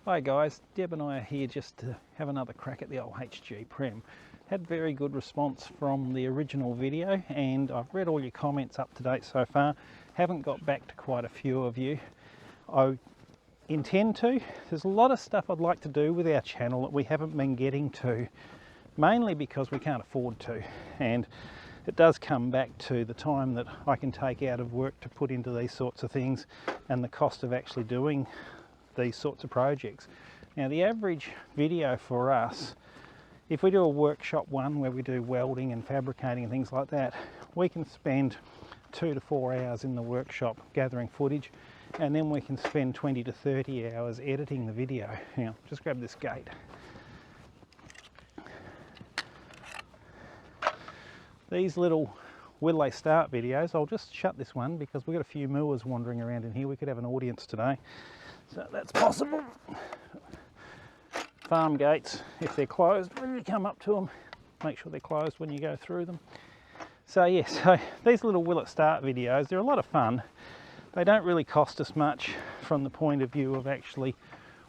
Hi guys, Deb and I are here just to have another crack at the old HG Prem. Had very good response from the original video and I've read all your comments up to date so far. Haven't got back to quite a few of you. I intend to. There's a lot of stuff I'd like to do with our channel that we haven't been getting to, mainly because we can't afford to, and it does come back to the time that I can take out of work to put into these sorts of things and the cost of actually doing these sorts of projects. Now the average video for us, if we do a workshop one where we do welding and fabricating and things like that, we can spend 2 to 4 hours in the workshop gathering footage, and then we can spend 20 to 30 hours editing the video. Now just grab this gate. These little will they start videos, I'll just shut this one because we've got a few mooers wandering around in here. We could have an audience today, so that's possible. Farm gates, if they're closed, when you come up to them, make sure they're closed when you go through them. So yes, so these little will it start videos, they're a lot of fun. They don't really cost us much from the point of view of actually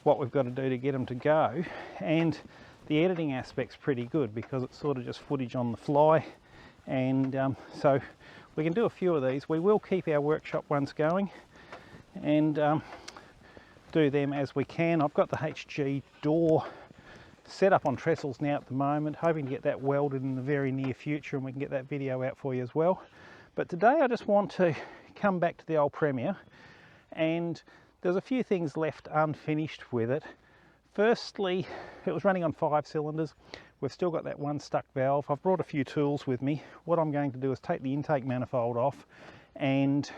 what we've got to do to get them to go, and the editing aspect's pretty good because it's sort of just footage on the fly. And so we can do a few of these. We will keep our workshop ones going and do them as we can. I've got the HG door set up on trestles now at the moment, hoping to get that welded in the very near future and we can get that video out for you as well. But today I just want to come back to the old Premier, and there's a few things left unfinished with it. Firstly, it was running on 5 cylinders. We've still got that one stuck valve. I've brought a few tools with me. What I'm going to do is take the intake manifold off and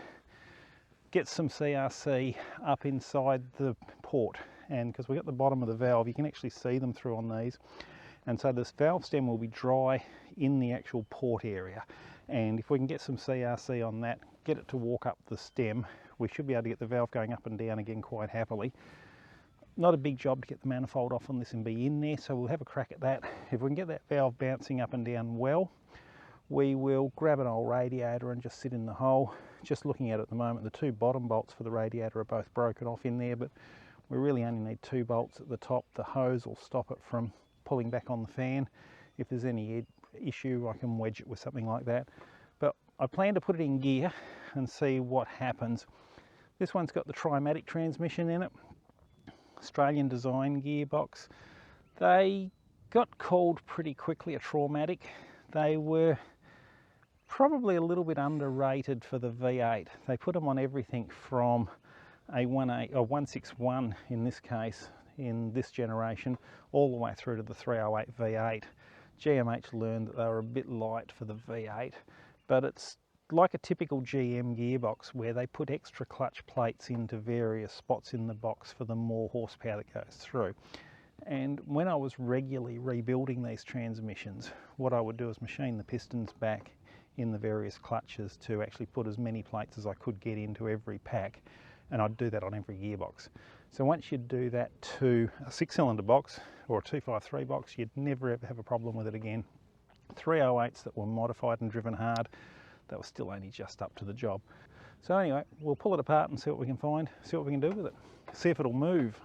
get some CRC up inside the port, and because we've got the bottom of the valve, you can actually see them through on these, and so this valve stem will be dry in the actual port area, and if we can get some CRC on that, get it to walk up the stem, we should be able to get the valve going up and down again quite happily. Not a big job to get the manifold off on this and be in there, so we'll have a crack at that. If we can get that valve bouncing up and down well, we will grab an old radiator and just sit in the hole. Just looking at it at the moment, the 2 bottom bolts for the radiator are both broken off in there, but we really only need 2 bolts at the top. The hose will stop it from pulling back on the fan. If there's any issue, I can wedge it with something like that. But I plan to put it in gear and see what happens. This one's got the Trimatic transmission in it. Australian design gearbox. They got called pretty quickly a Traumatic. They were probably a little bit underrated for the V8. They put them on everything from a 161 in this case, in this generation, all the way through to the 308 V8. GMH learned that they were a bit light for the V8, but it's like a typical GM gearbox where they put extra clutch plates into various spots in the box for the more horsepower that goes through. And when I was regularly rebuilding these transmissions, what I would do is machine the pistons back in the various clutches to actually put as many plates as I could get into every pack, and I'd do that on every gearbox. So once you do that to a 6-cylinder box or a 253 box, you'd never ever have a problem with it again. 308s that were modified and driven hard, that was still only just up to the job. So anyway, we'll pull it apart and see what we can find, see what we can do with it, see if it'll move.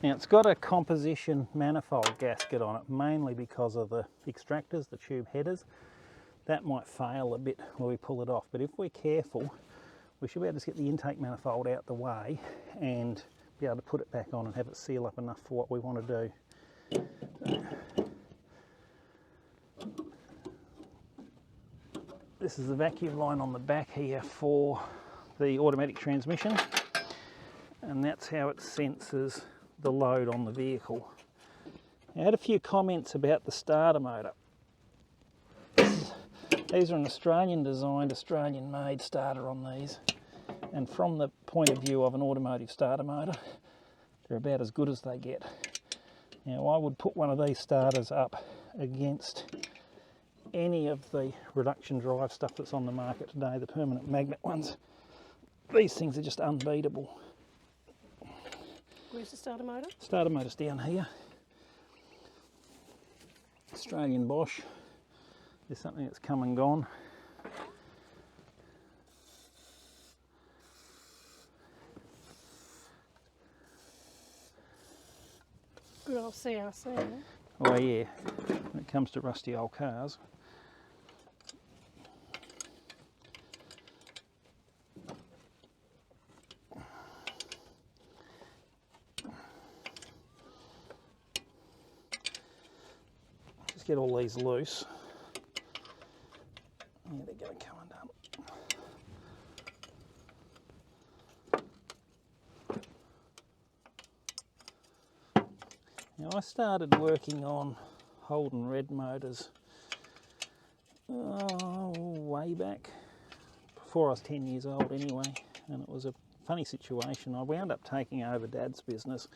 Now it's got a composition manifold gasket on it, mainly because of the extractors, the tube headers. That might fail a bit when we pull it off, but if we're careful, we should be able to get the intake manifold out the way and be able to put it back on and have it seal up enough for what we want to do. This is the vacuum line on the back here for the automatic transmission, and that's how it senses the load on the vehicle. I had a few comments about the starter motor. These are an Australian designed, Australian made starter on these, and from the point of view of an automotive starter motor, they're about as good as they get. Now I would put one of these starters up against any of the reduction drive stuff that's on the market today, the permanent magnet ones, these things are just unbeatable. Where's the starter motor? Starter motor's down here. Australian Bosch. There's something that's come and gone. Good old CRC, eh? Oh yeah, when it comes to rusty old cars. Just get all these loose. Yeah, they're going to come undone. Now I started working on Holden red motors way back, before I was 10 years old anyway, and it was a funny situation. I wound up taking over Dad's business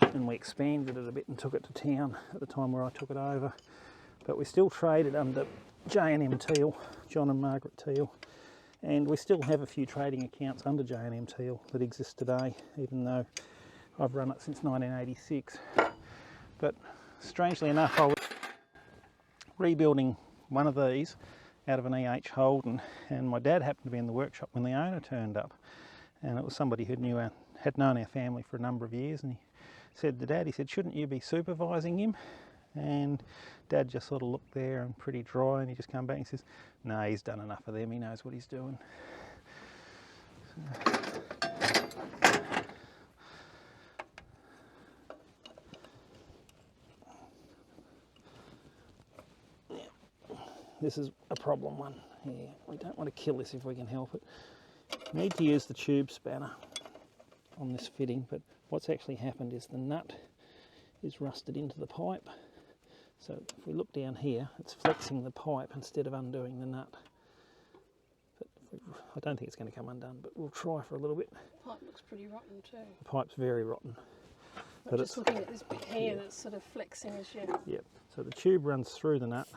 and we expanded it a bit and took it to town at the time where I took it over, but we still traded under J&M Teal, John and Margaret Teal, and we still have a few trading accounts under J&M Teal that exist today, even though I've run it since 1986. But strangely enough, I was rebuilding one of these out of an EH Holden, and my dad happened to be in the workshop when the owner turned up, and it was somebody who had known our family for a number of years, and he said to Dad, he said, "Shouldn't you be supervising him?" And Dad just sort of looked there and pretty dry, and he just came back and says, "No, he's done enough of them, he knows what he's doing." So, this is a problem one here. We don't want to kill this if we can help it. We need to use the tube spanner on this fitting, but what's actually happened is the nut is rusted into the pipe. So if we look down here, it's flexing the pipe instead of undoing the nut. But I don't think it's going to come undone, but we'll try for a little bit. The pipe looks pretty rotten too. The pipe's very rotten. I'm just looking at this bit here that's sort of flexing as you... Yep, so the tube runs through the nut,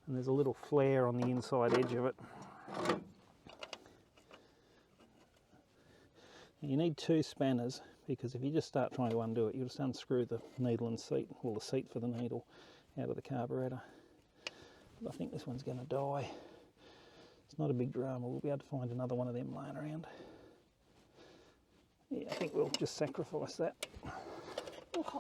and there's a little flare on the inside edge of it. Now you need two spanners, because if you just start trying to undo it, you'll just unscrew the needle and seat, or the seat for the needle, out of the carburetor. But I think this one's going to die. It's not a big drama, we'll be able to find another one of them lying around. Yeah, I think we'll just sacrifice that. Okay.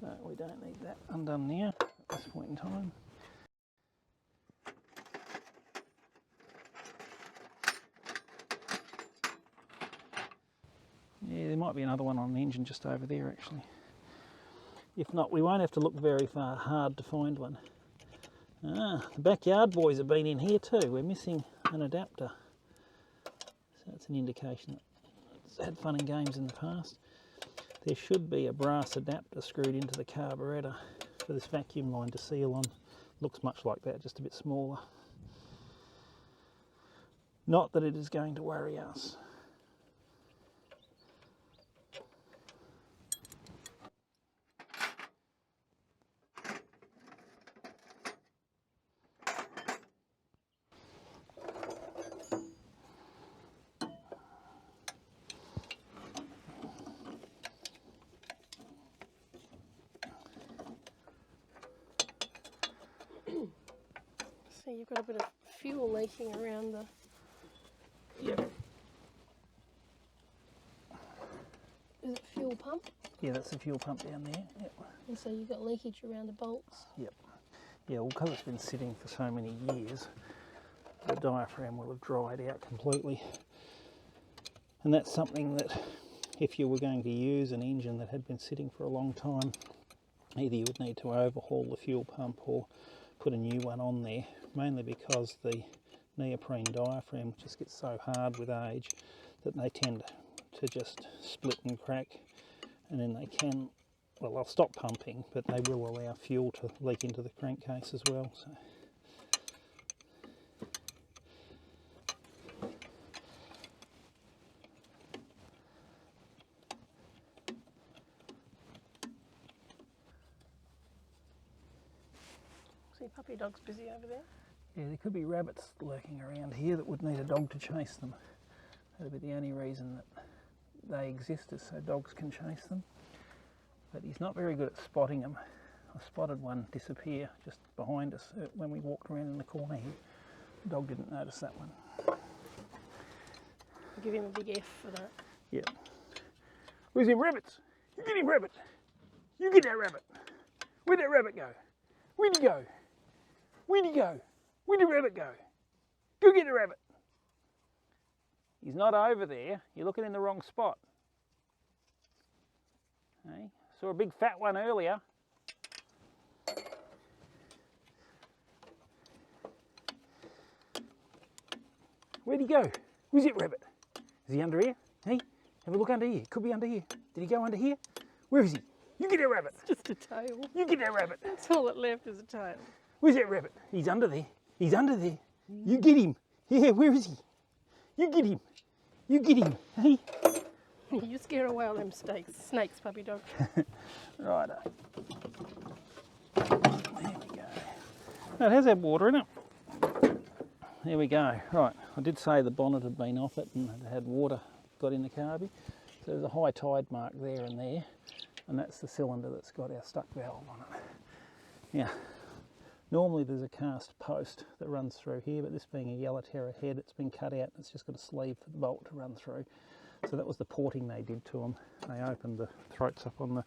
So we don't need that undone now at this point in time. Yeah, there might be another one on the engine just over there actually. If not, we won't have to look very hard to find one. Ah, the backyard boys have been in here too. We're missing an adapter. So that's an indication that it's had fun and games in the past. There should be a brass adapter screwed into the carburetor for this vacuum line to seal on. Looks much like that, just a bit smaller. Not that it is going to worry us. So you've got a bit of fuel leaking around the... Yep. Is it fuel pump? Yeah, that's the fuel pump down there. Yep. And so you've got leakage around the bolts? Yep. Yeah, well, because it's been sitting for so many years, the diaphragm will have dried out completely. And that's something that, if you were going to use an engine that had been sitting for a long time, either you would need to overhaul the fuel pump or put a new one on there, mainly because the neoprene diaphragm just gets so hard with age that they tend to just split and crack, and then they can, well, they'll stop pumping, but they will allow fuel to leak into the crankcase as well. So. See, puppy dog's busy over there. Yeah, there could be rabbits lurking around here that would need a dog to chase them. That'd be the only reason that they exist, is so dogs can chase them. But he's not very good at spotting them. I spotted one disappear just behind us when we walked around in the corner here. The dog didn't notice that one. I'll give him a big F for that. Yeah. Where's them rabbits? You get him, rabbit. You get that rabbit. Where'd that rabbit go? Where'd he go? Where'd he go? Where'd the rabbit go? Go get the rabbit. He's not over there. You're looking in the wrong spot. Hey? Saw a big fat one earlier. Where'd he go? Where's that rabbit? Is he under here? Hey, have a look under here. Could be under here. Did he go under here? Where is he? You get that rabbit. It's just a tail. You get that rabbit. That's all that left is a tail. Where's that rabbit? He's under there. He's under there. You get him. Yeah, where is he? You get him. You get him. Hey. You scare away all them snakes, puppy dog. Righto. There we go. Now, it has had water in it. There we go. Right, I did say the bonnet had been off it and it had water got in the carby. So there's a high tide mark there and there, and that's the cylinder that's got our stuck valve on it. Now, normally there's a cast post that runs through here, but this being a Yellowterra head, it's been cut out and it's just got a sleeve for the bolt to run through. So that was the porting they did to them. They opened the throats up on the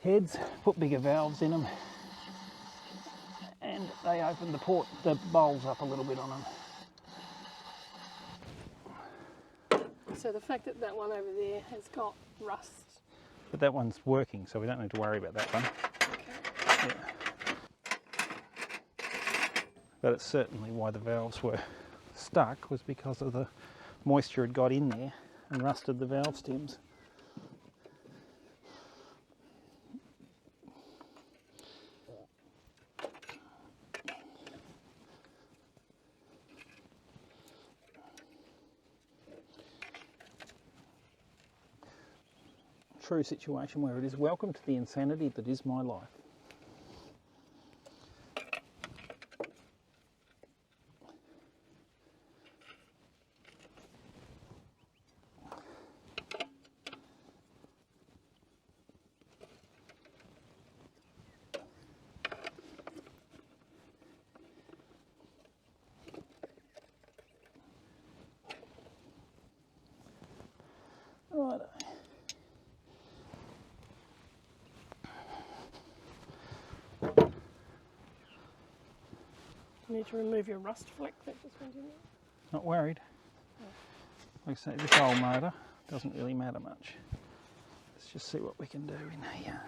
heads, put bigger valves in them, and they opened the bowls up a little bit on them. So the fact that that one over there has got rust. But that one's working, so we don't need to worry about that one. Okay. Yeah. But it's certainly why the valves were stuck, was because of the moisture had got in there and rusted the valve stems. True situation where it is welcome to the insanity that is my life. Righto. You need to remove your rust fleck that just went in there. Not worried. Oh. Like I say, this old motor doesn't really matter much. Let's just see what we can do in here.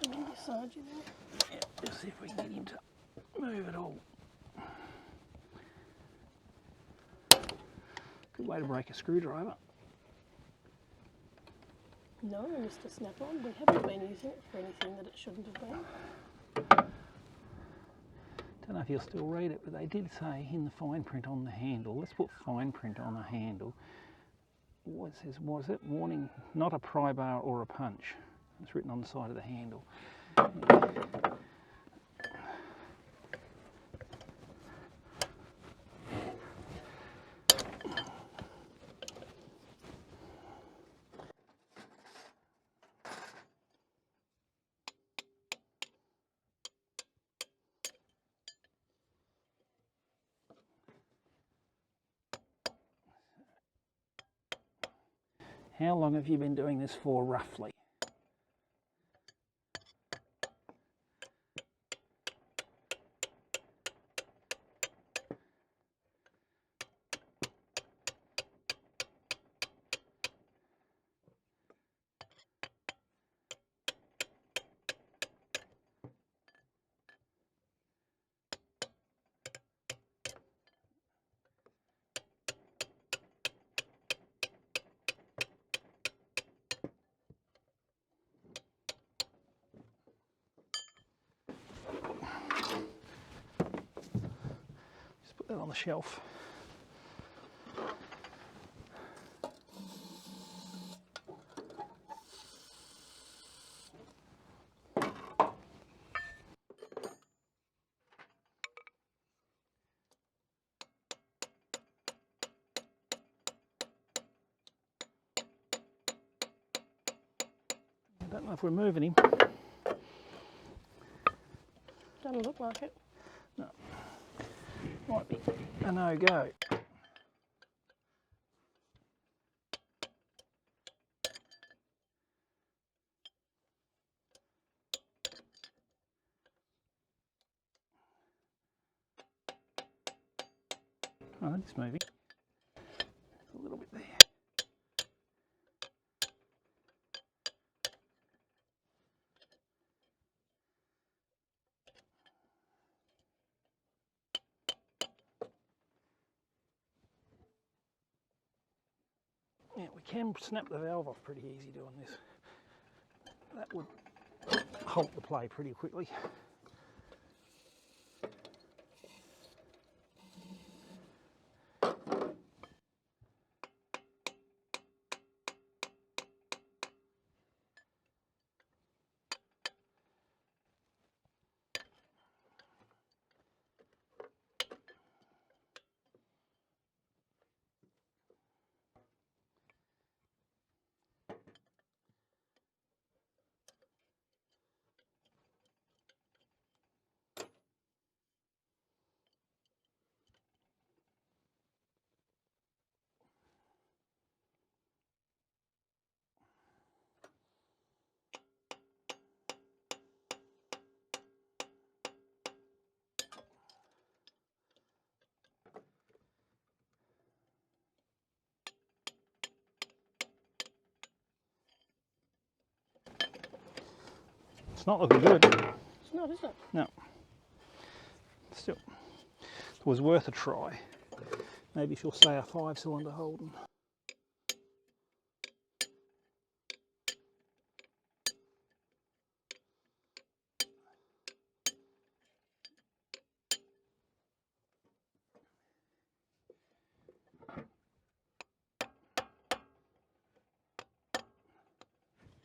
Come in beside you there. Yeah, just see if we can get him to move at all. Good way to break a screwdriver. No, Mr. Snap-on, we haven't been using it for anything that it shouldn't have been. Don't know if you'll still read it, but they did say in the fine print on the handle, let's put fine print on a handle. What it says, what is it? Warning, not a pry bar or a punch. It's written on the side of the handle. How long have you been doing this for, roughly? Just put that on the shelf. Don't know if we're moving him. Doesn't look like it. No. Might be a no-go. Oh, it's moving. A little bit there. Yeah, we can snap the valve off pretty easy doing this. That would halt the play pretty quickly. It's not looking good. It's not, is it? No. Still, it was worth a try. Maybe she'll say a 5-cylinder Holden.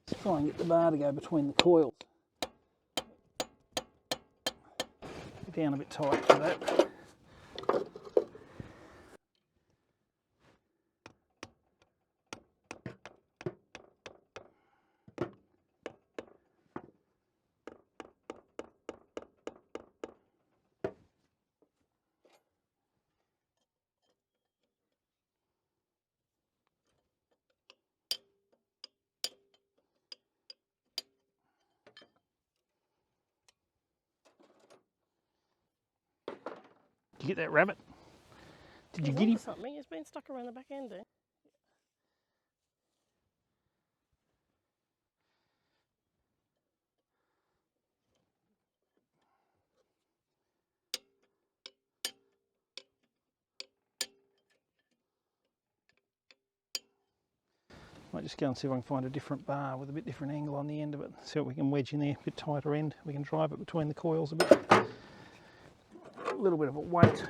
Let's try and get the bar to go between the coils. Down a bit tight for that. Did you get that rabbit? Did you get him? Something. It's been stuck around the back end there. Might just go and see if I can find a different bar with a bit different angle on the end of it. See what we can wedge in there, a bit tighter end. We can drive it between the coils a bit. A little bit of a weight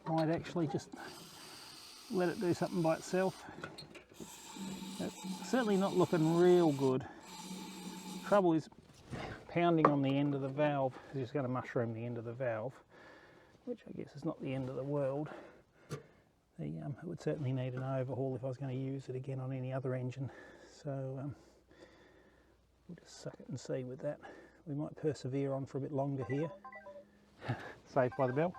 might actually just let it do something by itself. It's certainly not looking real good. Trouble is pounding on the end of the valve is just going to mushroom the end of the valve, which I guess is not the end of the world. It would certainly need an overhaul if I was going to use it again on any other engine. So we'll just suck it and see with that. We might persevere on for a bit longer here. Saved by the bell.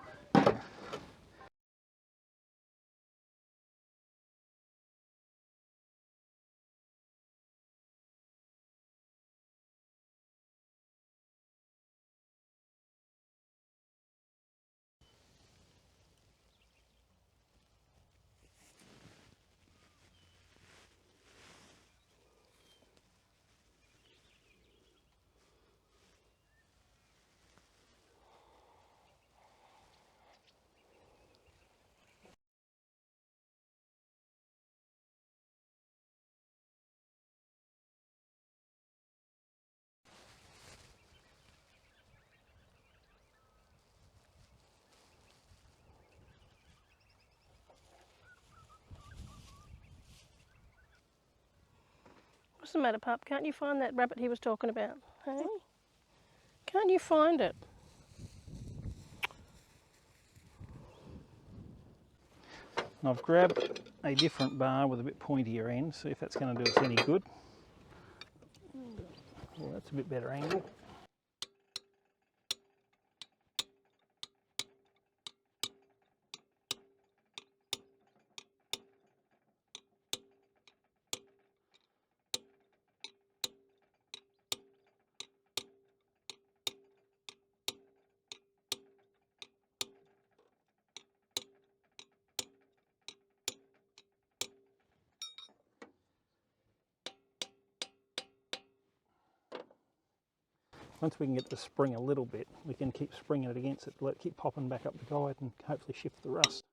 What's the matter, pup? Can't you find that rabbit he was talking about? Hey? Can't you find it? And I've grabbed a different bar with a bit pointier end, see if that's going to do us any good. Well, that's a bit better angle. Once we can get the spring a little bit, we can keep springing it against it, let it keep popping back up the guide and hopefully shift the rust.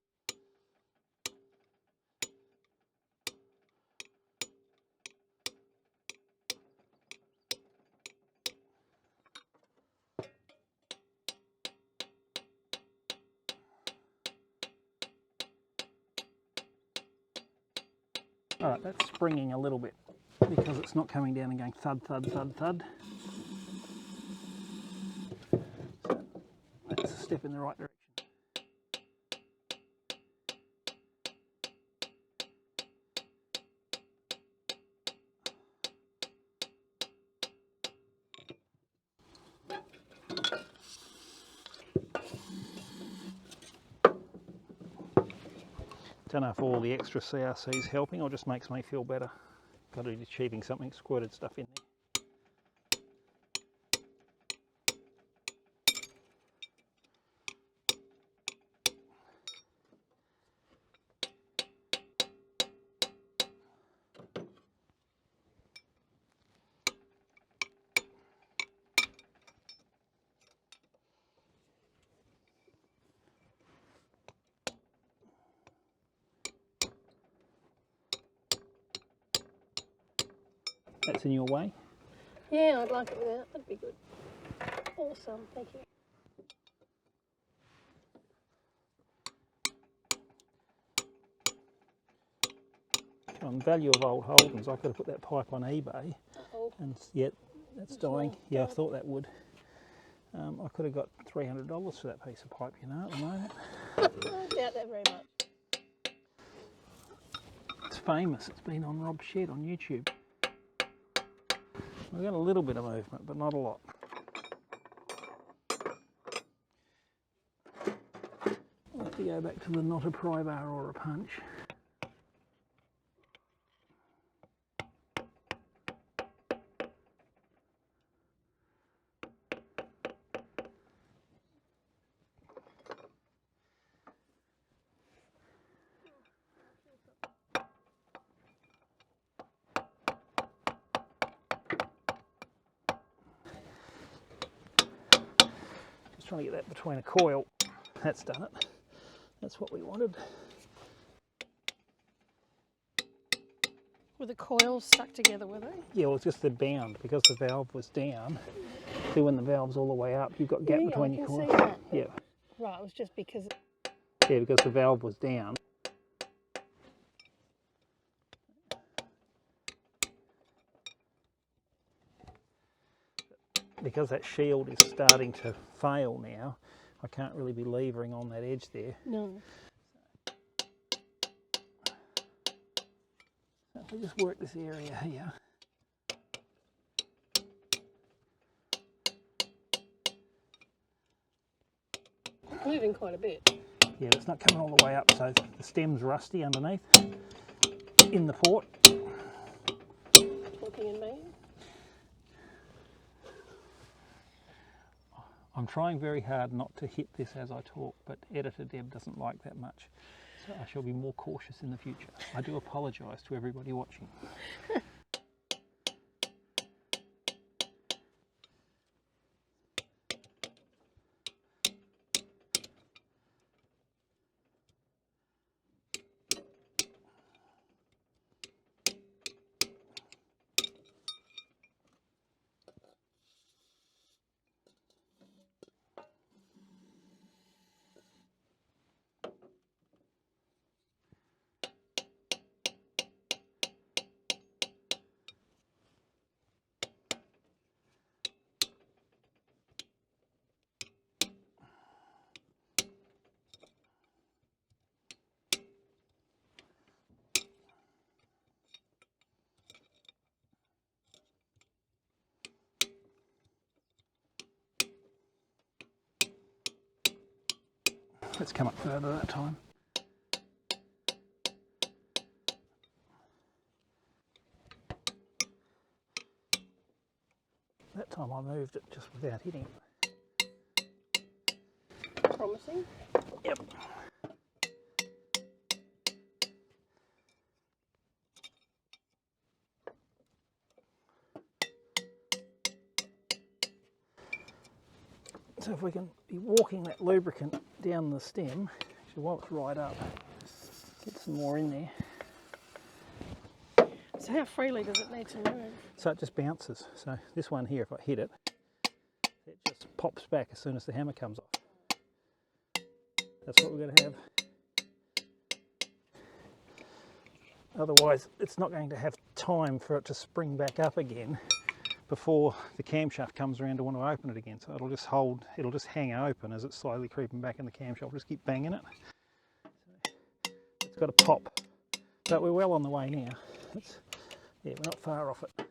Alright, that's springing a little bit because it's not coming down and going thud, thud, thud, thud. So that's a step in the right direction. Don't know if all the extra CRC is helping or just makes me feel better. Got it achieving something, squirted stuff in there. That's in your way? Yeah, I'd like it with that. That'd be good. Awesome, thank you. On value of old Holdens, I could have put that pipe on eBay. Uh-oh. And yet, that's dying. Yeah, I thought that would. I could have got $300 for that piece of pipe, you know, at the moment. I doubt that very much. It's famous. It's been on Rob's Shed on YouTube. We've got a little bit of movement, but not a lot. I'll have to go back to the not a pry bar or a punch. Trying to get that between a coil. That's done it. That's what we wanted. Were the coils stuck together, were they? Yeah, well, it's just the bound because the valve was down. See, when the valve's all the way up, you've got gap between your coils. See that. Yeah. Right, it was just because. Yeah, because the valve was down. Because that shield is starting to fail now, I can't really be levering on that edge there. No. So if we just work this area here. It's moving quite a bit. Yeah, it's not coming all the way up, so the stem's rusty underneath in the port. Talking in me. I'm trying very hard not to hit this as I talk, but editor Deb doesn't like that much. So I shall be more cautious in the future. I do apologise to everybody watching. Let's come up further that time. That time I moved it just without hitting it. Promising. Yep. So if we can be walking that lubricant down the stem, actually while it's right up, get some more in there. So how freely does it need to move? So it just bounces. So this one here, if I hit it, it just pops back as soon as the hammer comes off. That's what we're going to have. Otherwise, it's not going to have time for it to spring back up again before the camshaft comes around to want to open it again. So it'll just hold, it'll just hang open as it's slowly creeping back in the camshaft. Just keep banging it. So it's got a pop, but we're well on the way now. Yeah, we're not far off it.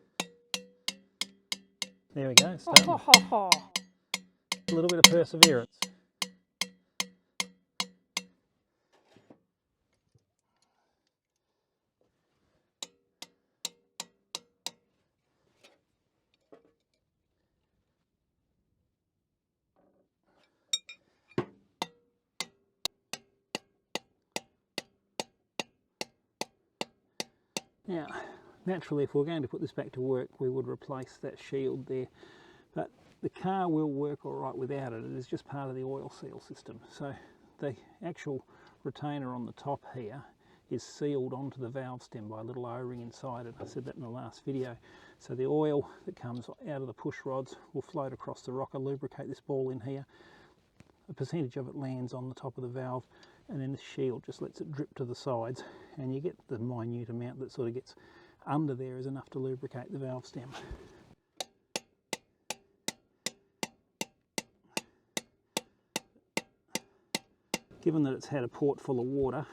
There we go. It's done. A little bit of perseverance. Now, naturally, if we're going to put this back to work, we would replace that shield there, but the car will work all right without it. It is just part of the oil seal system. So the actual retainer on the top here is sealed onto the valve stem by a little O-ring inside it. I said that in the last video. So the oil that comes out of the push rods will float across the rocker, lubricate this ball in here. A percentage of it lands on the top of the valve, and then the shield just lets it drip to the sides, and you get the minute amount that sort of gets under there is enough to lubricate the valve stem. Given that it's had a port full of water,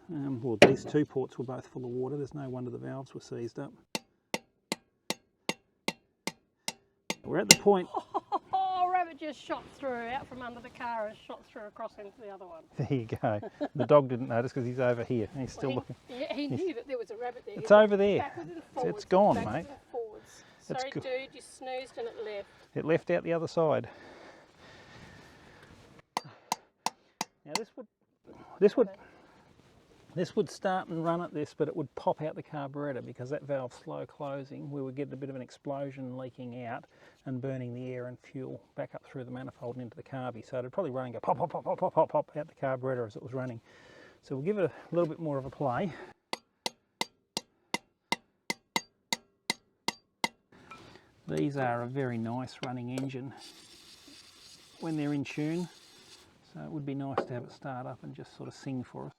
well, these two ports were both full of water, there's no wonder the valves were seized up. We're at the point... Rabbit just shot through out from under the car and shot through across into the other one. There you go. The dog didn't notice because he's over here. He's still looking. Yeah, he knew that there was a rabbit there. It's over there. Backwards and forwards, it's gone, backwards mate. And forwards. It's Sorry, dude, you snoozed and it left. It left out the other side. Now this would start and run at this, but it would pop out the carburetor because that valve's slow closing. We would get a bit of an explosion leaking out and burning the air and fuel back up through the manifold and into the carby. So it'd probably run and go pop, pop, pop, pop, pop, pop, pop out the carburetor as it was running. So we'll give it a little bit more of a play. These are a very nice running engine when they're in tune. So it would be nice to have it start up and just sort of sing for us.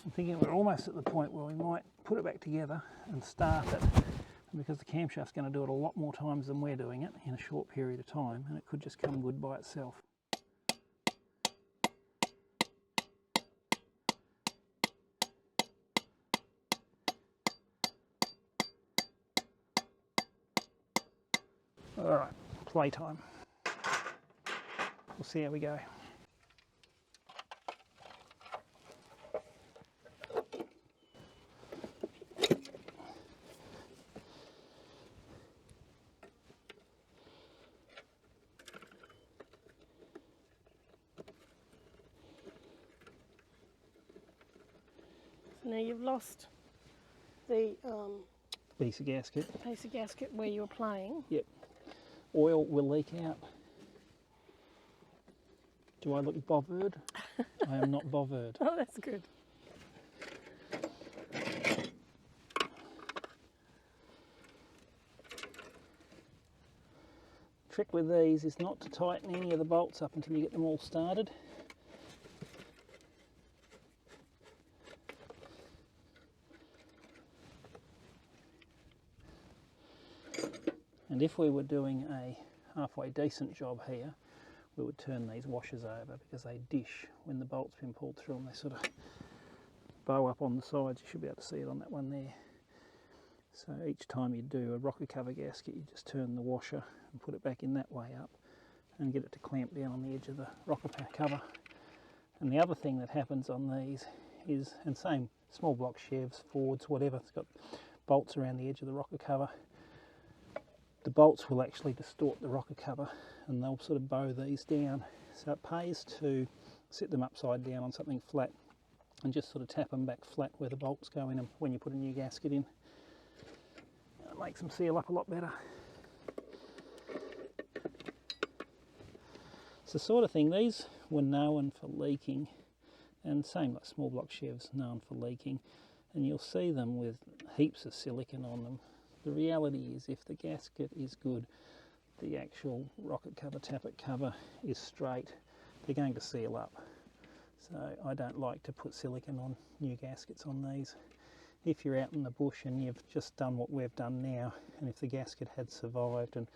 I'm thinking we're almost at the point where we might put it back together and start it, because the camshaft's going to do it a lot more times than we're doing it in a short period of time, and it could just come good by itself. Alright, playtime. We'll see how we go. Now you've lost the Piece of gasket. piece of gasket where you were playing. Yep. Oil will leak out. Do I look bothered? I am not bothered. Oh, that's good. Trick with these is not to tighten any of the bolts up until you get them all started. And if we were doing a halfway decent job here, we would turn these washers over because they dish when the bolt's been pulled through them. They sort of bow up on the sides. You should be able to see it on that one there. So each time you do a rocker cover gasket, you just turn the washer and put it back in that way up and get it to clamp down on the edge of the rocker cover. And the other thing that happens on these is, and same small block Chevs, Fords, whatever, it's got bolts around the edge of the rocker cover. The bolts will actually distort the rocker cover and they'll sort of bow these down. So it pays to sit them upside down on something flat and just sort of tap them back flat where the bolts go in them when you put a new gasket in. It makes them seal up a lot better. It's the sort of thing, these were known for leaking, and same like small block Chevs, known for leaking, and you'll see them with heaps of silicone on them. The reality is if the gasket is good, the actual rocket cover, tappet cover is straight, they're going to seal up. So I don't like to put silicone on new gaskets on these. If you're out in the bush and you've just done what we've done now, and if the gasket had survived and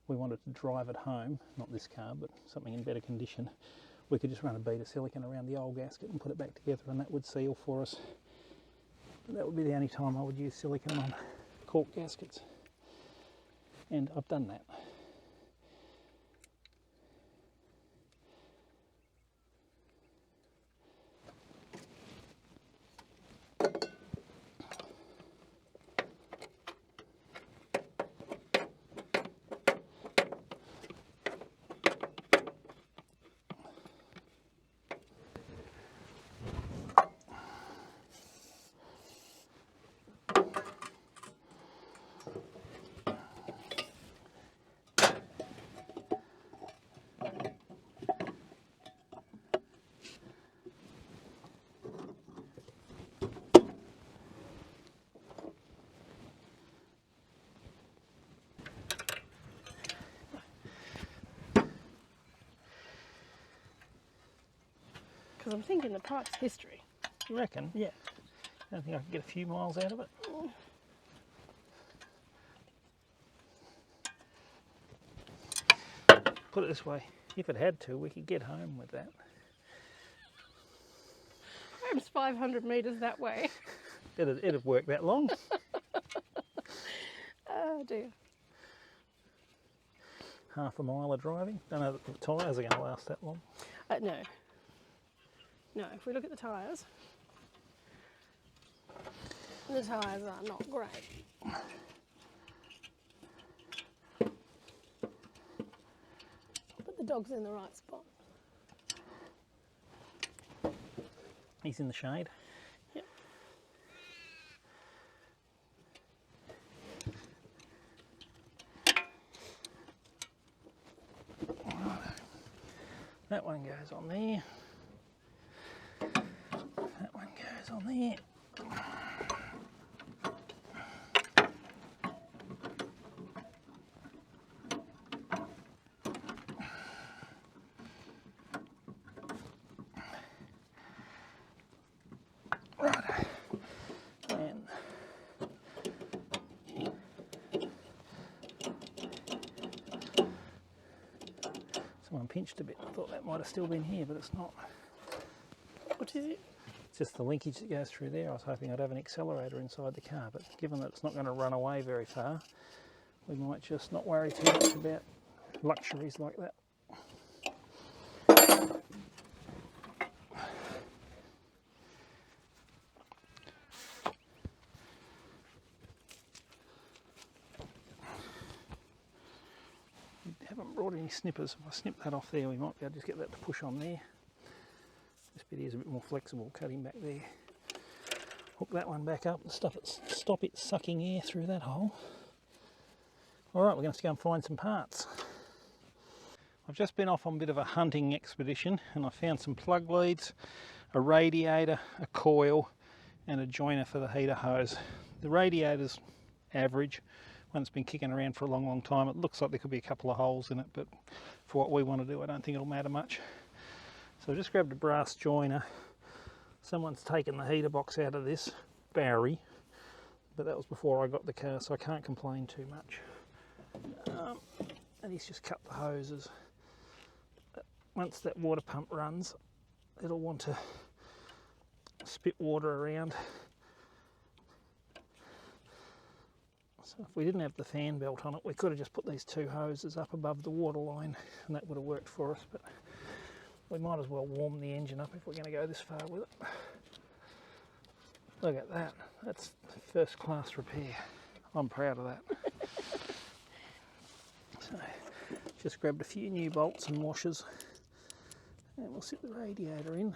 we wanted to drive it home, not this car but something in better condition, we could just run a bead of silicone around the old gasket and put it back together and that would seal for us. That would be the only time I would use silicone on cork gaskets, and I've done that. Because I'm thinking the pipe's history. You reckon? Yeah. I don't think I can get a few miles out of it. Put it this way, if it had to, we could get home with that. Home's 500 metres that way. It'd work that long. Oh dear. Half a mile of driving. Don't know that the tyres are going to last that long. No. No, if we look at the tyres are not great. But the dog's in the right spot. He's in the shade. Yep. That one goes on there. That one goes on there. Right. And someone pinched a bit. I thought that might have still been here, but it's not. What is it? It's just the linkage that goes through there. I was hoping I'd have an accelerator inside the car, but given that it's not going to run away very far, we might just not worry too much about luxuries like that. Haven't brought any snippers. If I snip that off there, we might be able to just get that to push on there. This bit here is a bit more flexible, cutting back there. Hook that one back up and stop it sucking air through that hole. Alright, we're going to have to go and find some parts. I've just been off on a bit of a hunting expedition and I found some plug leads, a radiator, a coil and a joiner for the heater hose. The radiator's average, one that's been kicking around for a long time. It looks like there could be a couple of holes in it, but for what we want to do I don't think it'll matter much. So I just grabbed a brass joiner. Someone's taken the heater box out of this, Barry, but that was before I got the car, so I can't complain too much. And he's just cut the hoses. Once that water pump runs, it'll want to spit water around. So if we didn't have the fan belt on it, we could have just put these two hoses up above the water line and that would have worked for us, but we might as well warm the engine up if we're going to go this far with it. Look at that, that's first class repair. I'm proud of that. So just grabbed a few new bolts and washers and we'll sit the radiator in.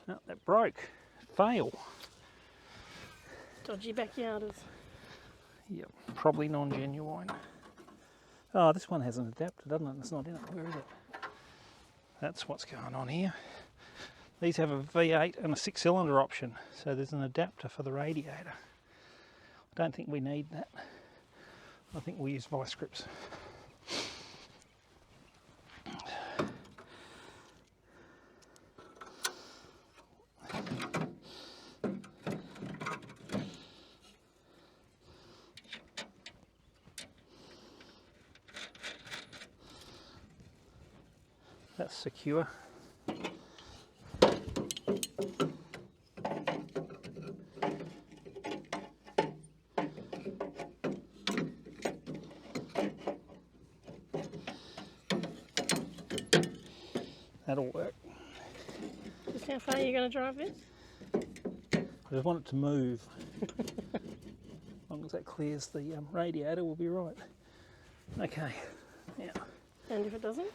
Oh, that broke. Fail. Dodgy backyarders. Yep, probably non-genuine. Oh, this one has an adapter, doesn't it? It's not in it. Where is it? That's what's going on here. These have a V8 and a 6-cylinder option, so there's an adapter for the radiator. I don't think we need that. I think we'll use vice grips. That's secure. That'll work. Just how far are you going to drive this? I just want it to move. As long as that clears the radiator, we'll be right. Okay, now. And if it doesn't?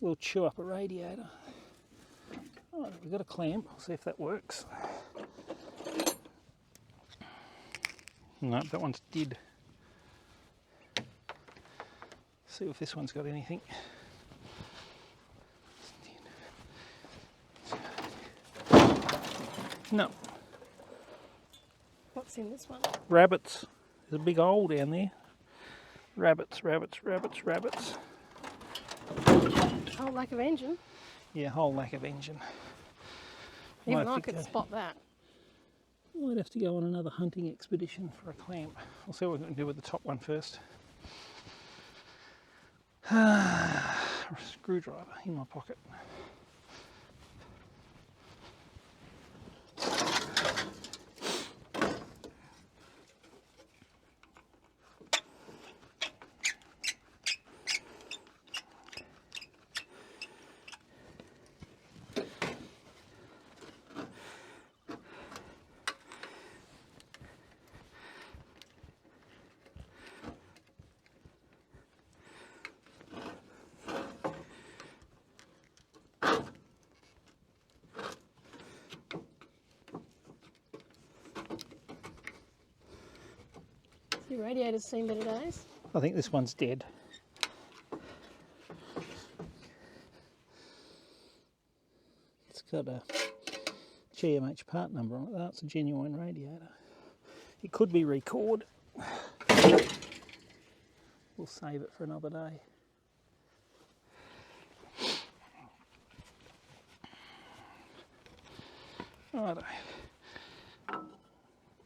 We'll chew up a radiator. Oh, we've got a clamp. I'll see if that works. No, that one's dead. See if this one's got anything. No. What's in this one? Rabbits. There's a big hole down there. Rabbits, rabbits, rabbits, rabbits. Oh, lack of engine. Yeah, whole lack of engine. Even I could spot that. Might have to go on another hunting expedition for a clamp. We'll see what we can do with the top one first. Screwdriver in my pocket. Your radiator's seen better days. I think this one's dead. It's got a GMH part number on it. That's a genuine radiator. It could be record. We'll save it for another day. Righto.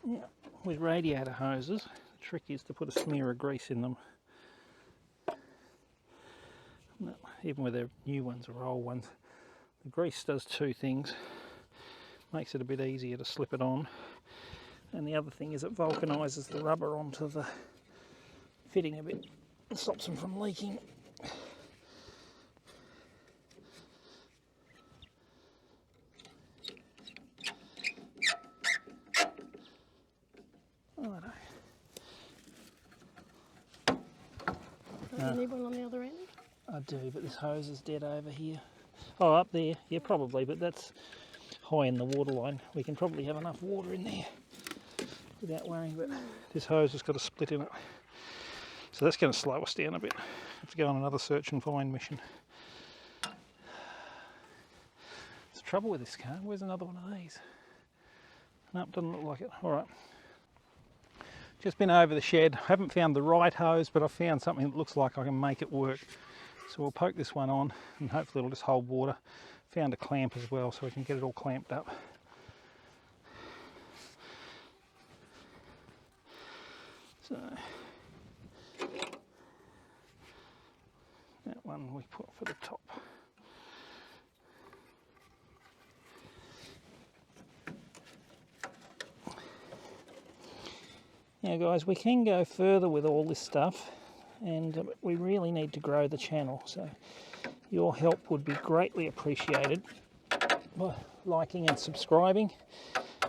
Yeah, with radiator hoses, the trick is to put a smear of grease in them. No, even with their new ones or old ones, the grease does two things. Makes it a bit easier to slip it on, and the other thing is it vulcanises the rubber onto the fitting a bit and stops them from leaking. Do you need one on the other end? I do, but this hose is dead over here. Oh, up there, yeah, probably, but that's high in the water line. We can probably have enough water in there without worrying, but this hose has got a split in it. So that's going to slow us down a bit. Have to go on another search and find mission. There's trouble with this car. Where's another one of these? Nope, doesn't look like it. All right. Just been over the shed. Haven't found the right hose, but I found something that looks like I can make it work. So we'll poke this one on and hopefully it'll just hold water. Found a clamp as well, so we can get it all clamped up. So one we put for the top. Now guys, we can go further with all this stuff, and we really need to grow the channel, so your help would be greatly appreciated by liking and subscribing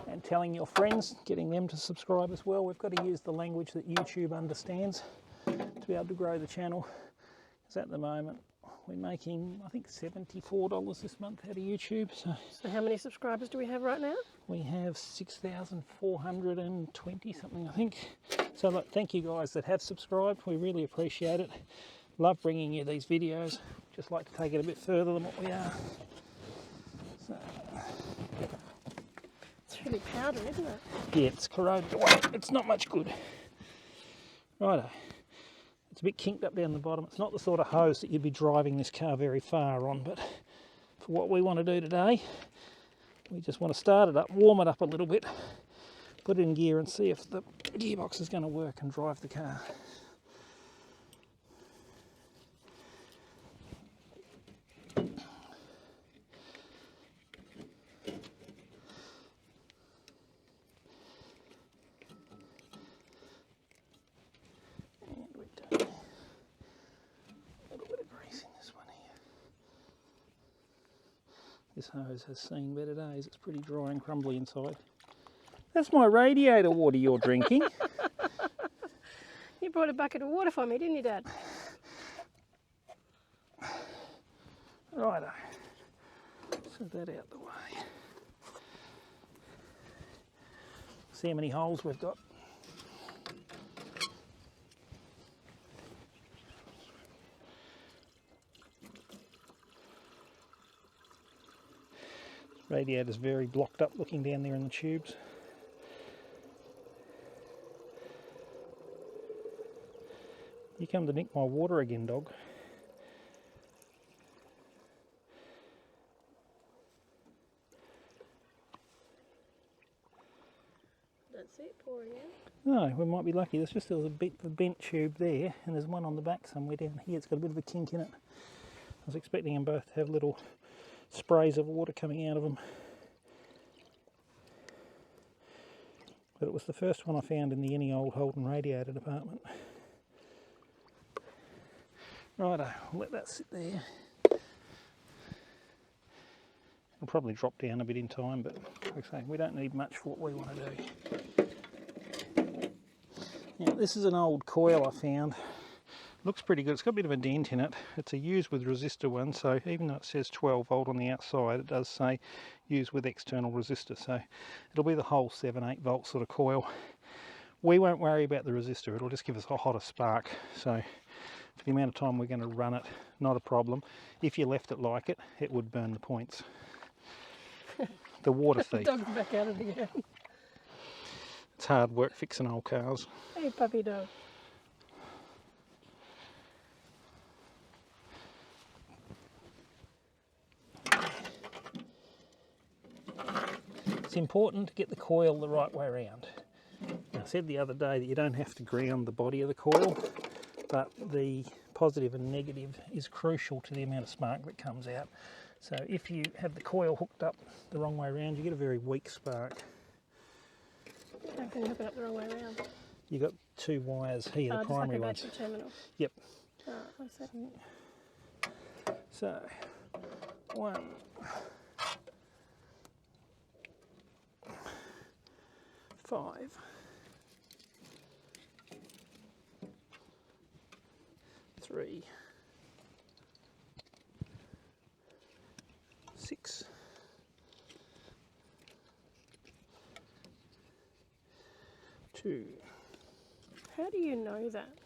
and telling your friends, getting them to subscribe as well. We've got to use the language that YouTube understands to be able to grow the channel, because at the moment we're making, I think, $74 this month out of YouTube. So how many subscribers do we have right now? We have 6,420 something, I think. So look, thank you guys that have subscribed. We really appreciate it. Love bringing you these videos. Just like to take it a bit further than what we are. So, it's really powdery, isn't it? yeah, it's corroded away. It's not much good. Righto. It's a bit kinked up down the bottom. It's not the sort of hose that you'd be driving this car very far on, but for what we want to do today, we just want to start it up, warm it up a little bit, put it in gear and see if the gearbox is going to work and drive the car. This hose has seen better days. It's pretty dry and crumbly inside. That's my radiator water you're drinking. You brought a bucket of water for me, didn't you, Dad? Righto. Set that out the way. See how many holes we've got. Radiator's very blocked up looking down there in the tubes. You come to nick my water again, dog. Don't see it pouring out. No, we might be lucky. There's just a bit of a bent tube there, and there's one on the back somewhere down here. It's got a bit of a kink in it. I was expecting them both to have little sprays of water coming out of them, but it was the first one I found in the any old Holden radiator department. Righto, I'll let that sit there. It'll probably drop down a bit in time, but like I say, we don't need much for what we want to do. Now, this is an old coil I found. Looks pretty good. It's got a bit of a dent in it. It's a use with resistor one, so even though it says 12 volt on the outside, it does say use with external resistor, so it'll be the whole 7-8 volt sort of coil. We won't worry about the resistor, it'll just give us a hotter spark, so for the amount of time we're going to run it, not a problem. If you left it like it, it would burn the points. The water thief. Dog's back at it again. It's hard work fixing old cars. Hey, puppy dog. It's important to get the coil the right way around. I said the other day that you don't have to ground the body of the coil, but the positive and negative is crucial to the amount of spark that comes out. So if you have the coil hooked up the wrong way around, you get a very weak spark. How can you hook it up the wrong way around? You've got two wires here, the primary ones. Just like a battery terminal? Yep. Oh, I see. So, 1, 5, 3, 6, 2. How do you know that?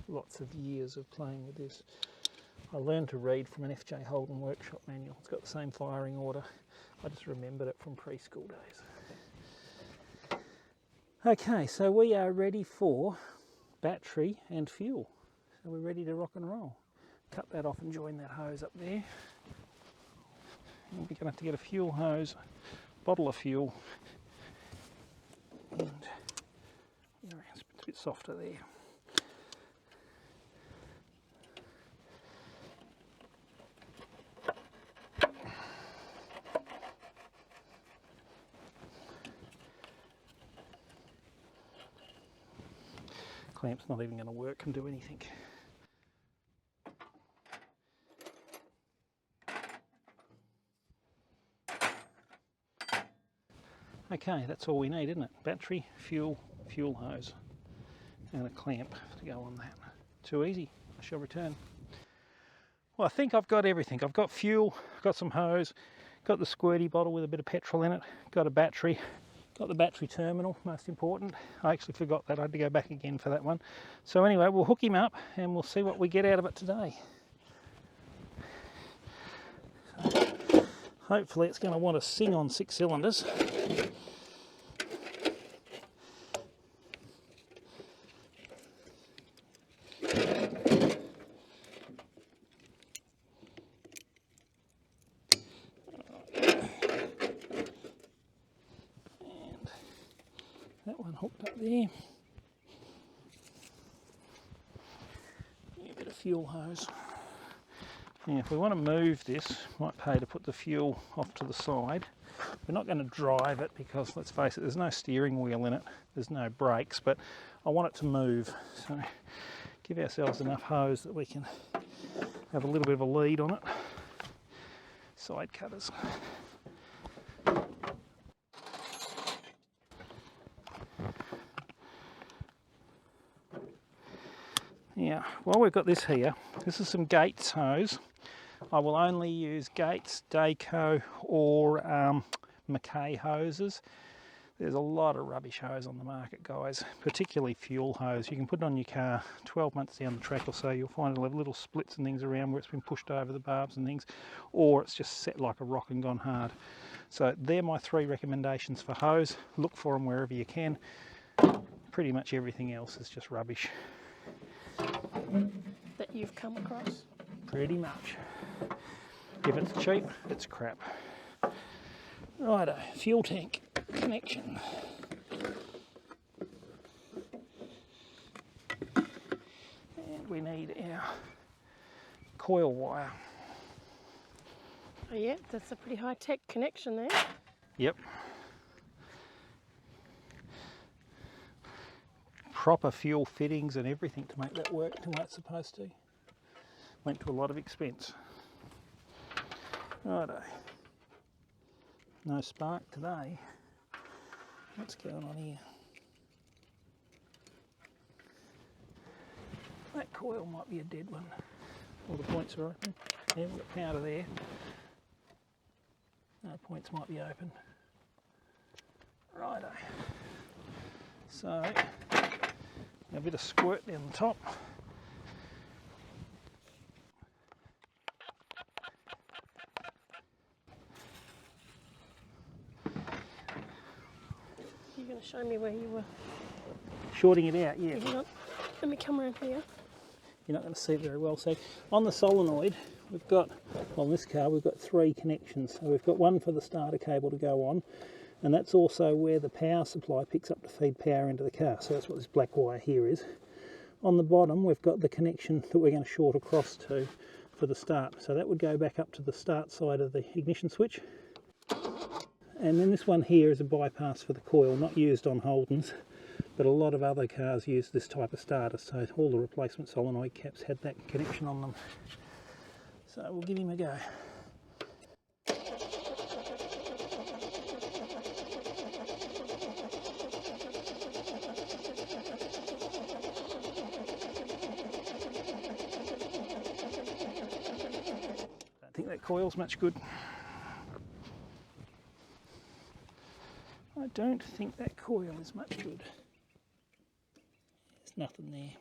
Lots of years of playing with this. I learned to read from an FJ Holden workshop manual. It's got the same firing order. I just remembered it from preschool days. Okay, so we are ready for battery and fuel. So we're ready to rock and roll. Cut that off and join that hose up there. And we're going to have to get a fuel hose, bottle of fuel, and it's a bit softer there. Clamp's not even going to work and do anything. Okay, that's all we need, isn't it? Battery, fuel, fuel hose, and a clamp to go on that. Too easy. I shall return. Well, I think I've got everything. I've got fuel, got some hose, got the squirty bottle with a bit of petrol in it, got a battery, got the battery terminal, most important. I actually forgot that. I had to go back again for that one. So anyway, we'll hook him up and we'll see what we get out of it today. So, hopefully it's going to want to sing on 6 cylinders. That one hooked up there. A bit of fuel hose. Now if we want to move this, might pay to put the fuel off to the side. We're not going to drive it because, let's face it, there's no steering wheel in it, there's no brakes, but I want it to move. So give ourselves enough hose that we can have a little bit of a lead on it. Side cutters. Now, while we've got this here, this is some Gates hose. I will only use Gates, Dayco or McKay hoses. There's a lot of rubbish hose on the market, guys, particularly fuel hose. You can put it on your car 12 months down the track or so, you'll find it'll have little splits and things around where it's been pushed over the barbs and things, or it's just set like a rock and gone hard. So they're my 3 recommendations for hose. Look for them wherever you can. Pretty much everything else is just rubbish. That you've come across? Pretty much. If it's cheap, it's crap. Righto, fuel tank connection. And we need our coil wire. Oh yeah, that's a pretty high-tech connection there. Yep. Proper fuel fittings and everything to make that work the way it's supposed to. Went to a lot of expense. Righto. No spark today. What's going on here? That coil might be a dead one. All the points are open. Yeah, we've got powder there. No, points might be open. Righto. So, a bit of squirt down the top. You're going to show me where you were Shorting it out, yeah. hang on. Let me come around here. You're not going to see it very well. So on the solenoid, we've got, well, in this car, we've got 3 connections. So we've got one for the starter cable to go on, and that's also where the power supply picks up to feed power into the car. So that's what this black wire here is. On the bottom, we've got the connection that we're going to short across to for the start. So that would go back up to the start side of the ignition switch. And then this one here is a bypass for the coil, not used on Holdens, but a lot of other cars use this type of starter, so all the replacement solenoid caps had that connection on them. So we'll give him a go. Don't think that coil's much good. I don't think that coil is much good. There's nothing there.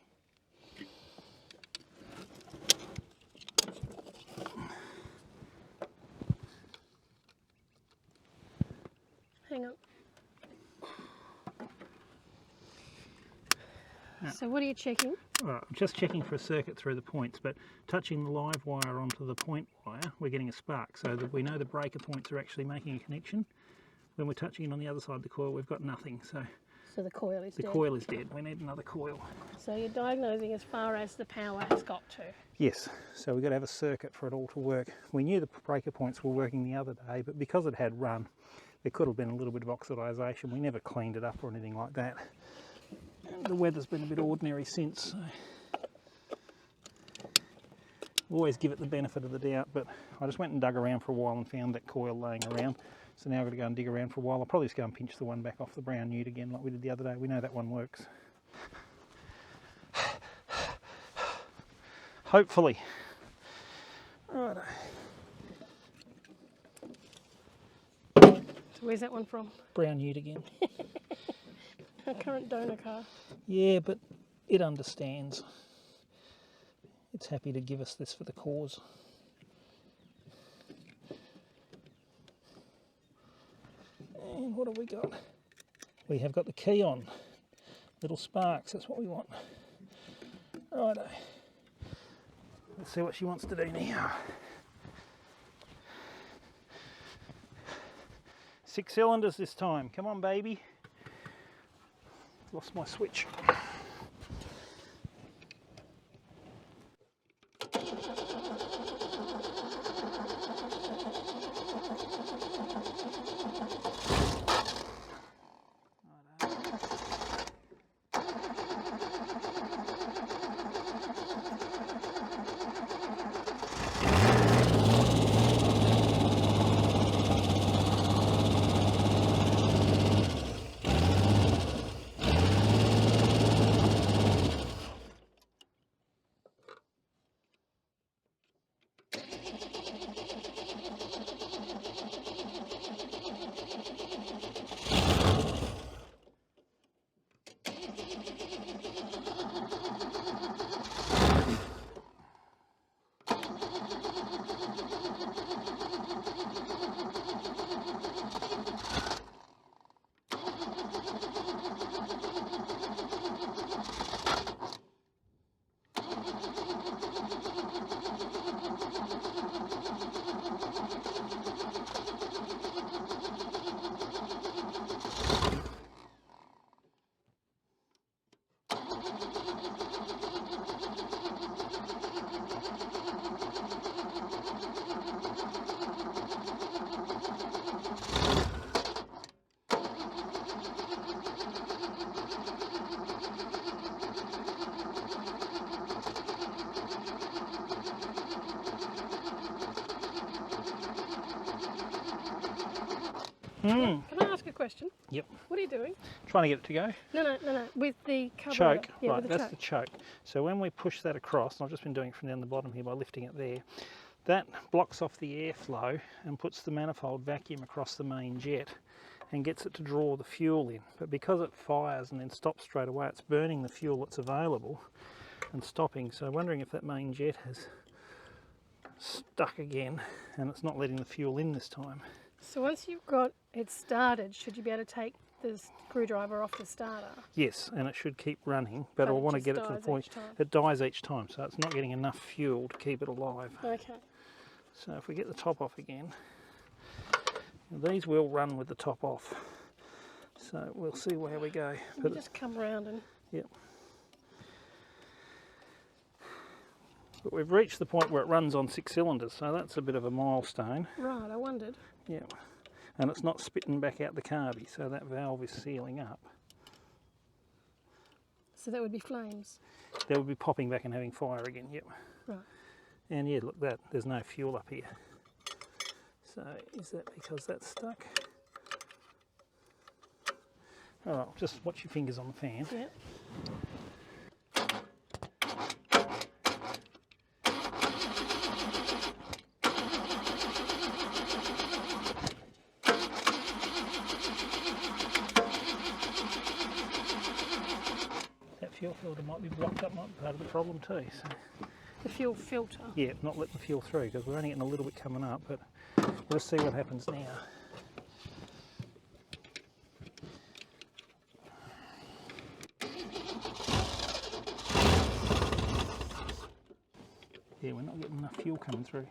Hang on. So what are you checking? Right, I'm just checking for a circuit through the points, but touching the live wire onto the point wire, we're getting a spark, so that we know the breaker points are actually making a connection. When we're touching it on the other side of the coil, we've got nothing, so the coil is dead. The coil is dead. We need another coil. So you're diagnosing as far as the power has got to? Yes, so we've got to have a circuit for it all to work. We knew the breaker points were working the other day, but because it had run, there could have been a little bit of oxidisation. We never cleaned it up or anything like that. And the weather's been a bit ordinary since. So always give it the benefit of the doubt, but I just went and dug around for a while and found that coil laying around. So now I've got to go and dig around for a while. I'll probably just go and pinch the one back off the brown newt again like we did the other day. We know that one works. Hopefully. Right. So where's that one from? Brown newt again. Our current donor car. Yeah, but it understands. It's happy to give us this for the cause. And what have we got? We have got the key on. Little sparks, that's what we want. Righto. Let's see what she wants to do now. 6 cylinders this time. Come on, baby. Lost my switch. Can I ask a question? Yep. What are you doing? Trying to get it to go. No. With the carburetor. Choke, Yeah, right, with the that's the choke. So when we push that across, and I've just been doing it from down the bottom here by lifting it there, that blocks off the airflow and puts the manifold vacuum across the main jet and gets it to draw the fuel in. But because it fires and then stops straight away, it's burning the fuel that's available and stopping. So I'm wondering if that main jet has stuck again and it's not letting the fuel in this time. So once you've got it started, should you be able to take the screwdriver off the starter? Yes, and it should keep running, but I But it want to just get it to the dies point each time. it dies each time, so it's not getting enough fuel to keep it alive. Okay. So if we get the top off again, these will run with the top off. So we'll see where we go. You just come round and... Yep. But we've reached the point where it runs on 6 cylinders, so that's a bit of a milestone. Right, I wondered. Yeah. And it's not spitting back out the carby, so that valve is sealing up. So that would be flames? They would be popping back and having fire again, yep. Right. And yeah, look, there's no fuel up here. So is that because that's stuck? All right, just watch your fingers on the fan. Yep. That fuel filter might be blocked up, might be part of the problem too. So. The fuel filter? Yeah, not letting the fuel through because we're only getting a little bit coming up, but we'll see what happens now. Yeah, we're not getting enough fuel coming through.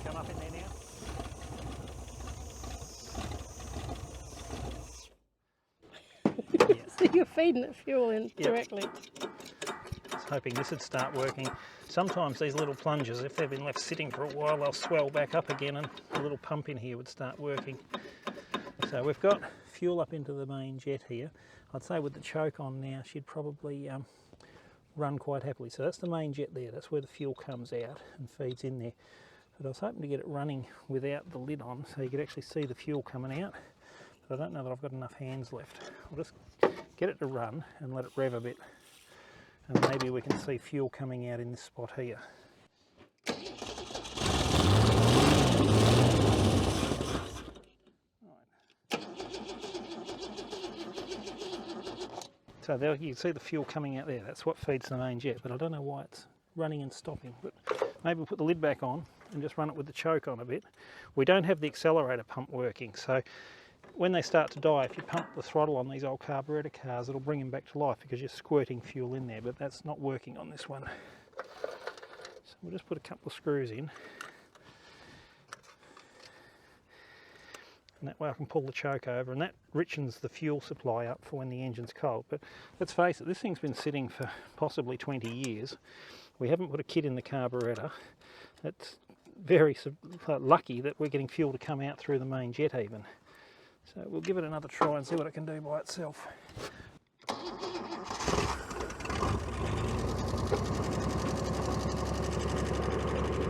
Come up in there now. Yes. So you're feeding it fuel in directly. I was hoping this would start working. Sometimes these little plungers, if they've been left sitting for a while, they'll swell back up again and the little pump in here would start working. So we've got fuel up into the main jet here. I'd say with the choke on now, she'd probably run quite happily. So that's the main jet there, that's where the fuel comes out and feeds in there. But I was hoping to get it running without the lid on so you could actually see the fuel coming out. But I don't know that I've got enough hands left. I'll just get it to run and let it rev a bit. And maybe we can see fuel coming out in this spot here. So there you can see the fuel coming out there, that's what feeds the main jet, but I don't know why it's running and stopping. But maybe we'll put the lid back on and just run it with the choke on a bit. We don't have the accelerator pump working, so when they start to die, if you pump the throttle on these old carburettor cars, it'll bring them back to life because you're squirting fuel in there, but that's not working on this one. So we'll just put a couple of screws in. And that way I can pull the choke over, and that richens the fuel supply up for when the engine's cold. But let's face it, this thing's been sitting for possibly 20 years. We haven't put a kit in the carburettor. It's very lucky that we're getting fuel to come out through the main jet even. So we'll give it another try and see what it can do by itself.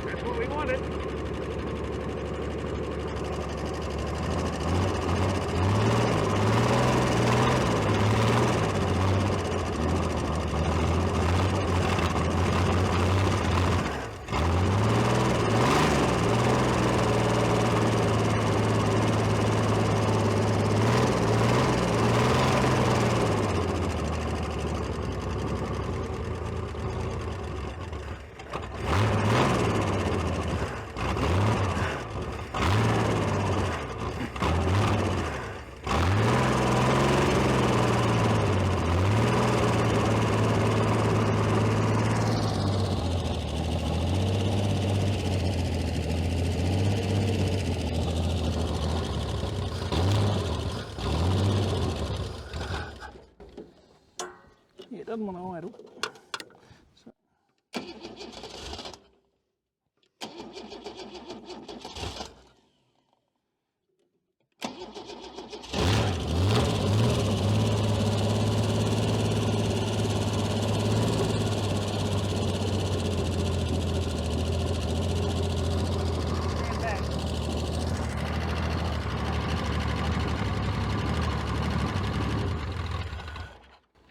That's what we wanted. Yeah, it doesn't want to idle. So.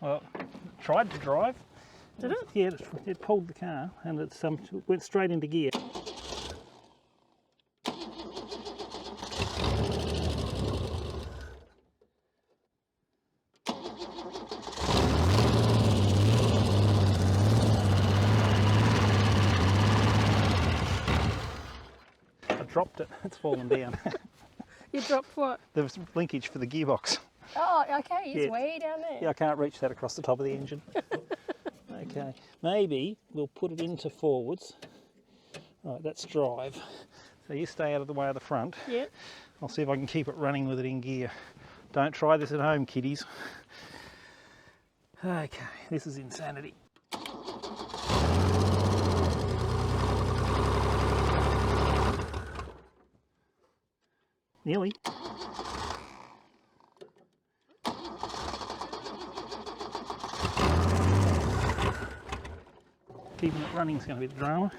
Well, tried to drive. Did it? Yeah, it pulled the car and it went straight into gear. I dropped it, it's fallen down. You dropped what? The linkage for the gearbox. Oh, okay, it's way down there. Yeah, I can't reach that across the top of the engine. Okay, maybe we'll put it into forwards. Right, that's drive. So you stay out of the way of the front. Yeah. I'll see if I can keep it running with it in gear. Don't try this at home, kiddies. Okay, this is insanity. Nearly. Keeping it running is going to be the drama.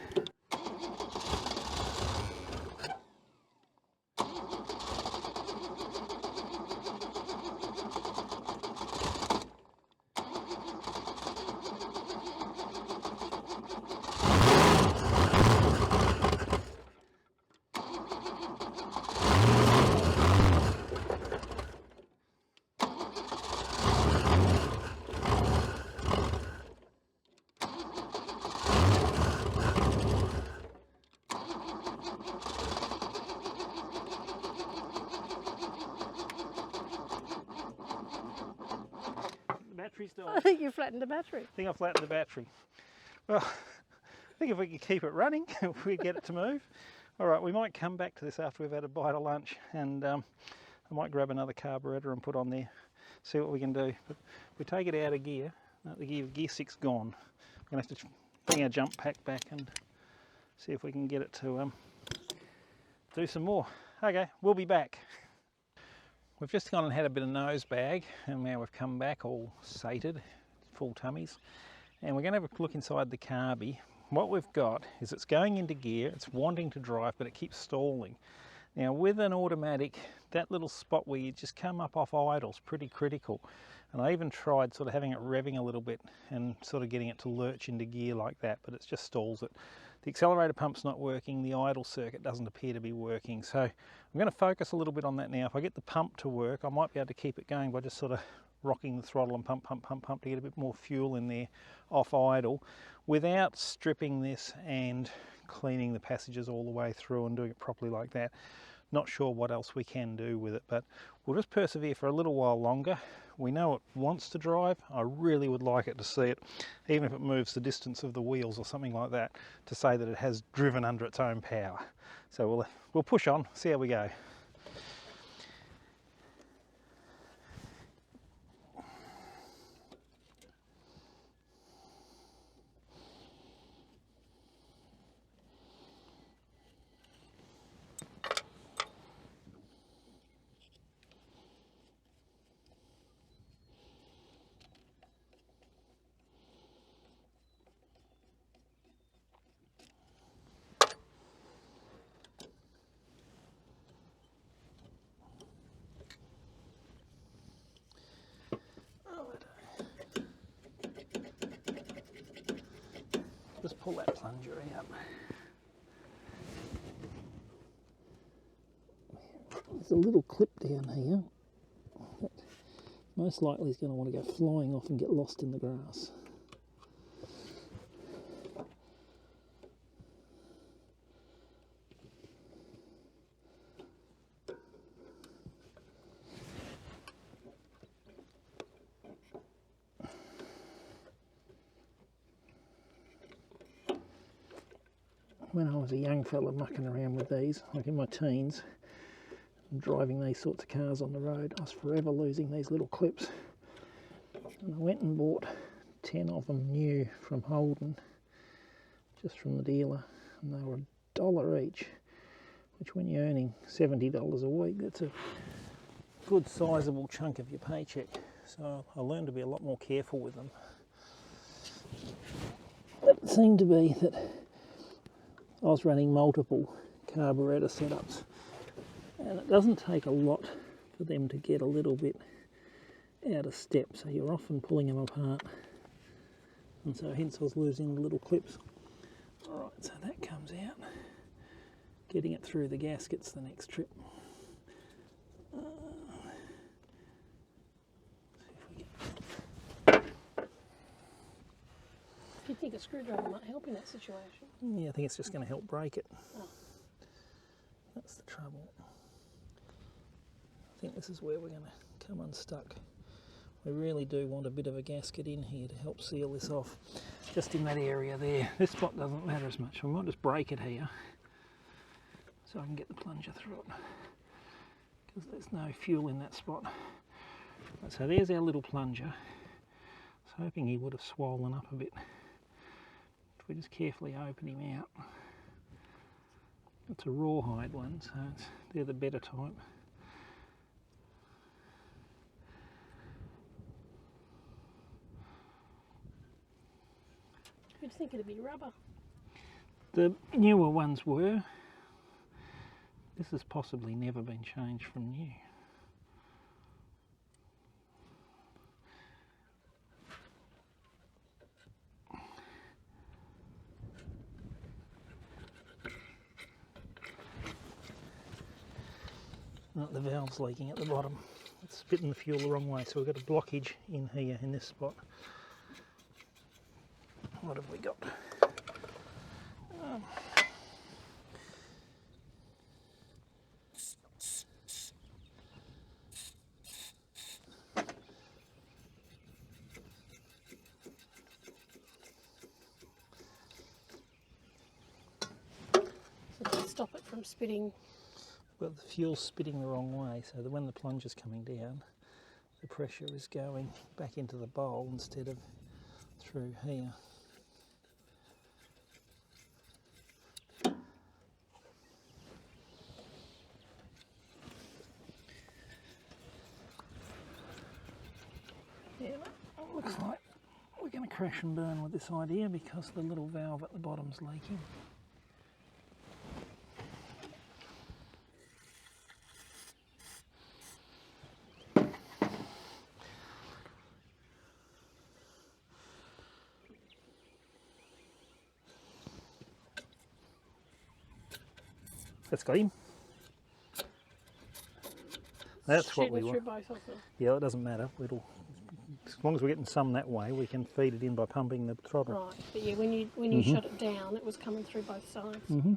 I think you flattened the battery. I think I flattened the battery. Well, I think if we could keep it running, we'd get it to move. All right, we might come back to this after we've had a bite of lunch, and I might grab another carburettor and put on there. see what we can do. But if we take it out of gear, the gear 6 gone. We're going to have to bring our jump pack back and see if we can get it to do some more. Okay, we'll be back. We've just gone and had a bit of nose bag, and now we've come back all sated, full tummies, and we're going to have a look inside the carby. What we've got is it's going into gear, it's wanting to drive, but it keeps stalling. Now with an automatic, that little spot where you just come up off idle is pretty critical. And I even tried sort of having it revving a little bit and sort of getting it to lurch into gear like that, but it just stalls it. The accelerator pump's not working, the idle circuit doesn't appear to be working. So I'm going to focus a little bit on that now. If I get the pump to work, I might be able to keep it going by just sort of rocking the throttle and pump to get a bit more fuel in there off idle without stripping this and cleaning the passages all the way through and doing it properly like that. Not sure what else we can do with it, but we'll just persevere for a little while longer. We know it wants to drive. I really would like it to see it, even if it moves the distance of the wheels or something like that, to say that it has driven under its own power. So we'll push on, see how we go. Just pull that plunger out. There's a little clip down here that most likely is going to want to go flying off and get lost in the grass. When I was a young fella mucking around with these, like in my teens, and driving these sorts of cars on the road, I was forever losing these little clips. And I went and bought 10 of them new from Holden, just from the dealer, and they were $1 each, which when you're earning $70 a week, that's a good sizable chunk of your paycheck. So I learned to be a lot more careful with them. But it seemed to be that I was running multiple carburetor setups, and it doesn't take a lot for them to get a little bit out of step, so you're often pulling them apart, and so hence I was losing the little clips. Alright, so that comes out. Getting it through the gaskets the next trip. Do you think a screwdriver might help in that situation? Yeah, I think it's just going to help break it. Oh. That's the trouble. I think this is where we're going to come unstuck. We really do want a bit of a gasket in here to help seal this off, just in that area there. This spot doesn't matter as much. We might just break it here so I can get the plunger through it, because there's no fuel in that spot. Right, so there's our little plunger. I was hoping he would have swollen up a bit. If we just carefully open him out. It's a rawhide one, so they're the better type. You'd think it'd be rubber. The newer ones were. This has possibly never been changed from new. Oh, the valve's leaking at the bottom. It's spitting the fuel the wrong way, so we've got a blockage in here, in this spot. What have we got? So to stop it from spitting. Well, the fuel's spitting the wrong way, so that when the plunger's coming down, the pressure is going back into the bowl instead of through here. Yeah, it looks like we're going to crash and burn with this idea because the little valve at the bottom's leaking. That's got him. That's what we want. Both of them. Yeah, it doesn't matter. It'll, as long as we're getting some that way, we can feed it in by pumping the throttle. Right, but yeah, when you shut it down, it was coming through both sides. Mm-hmm.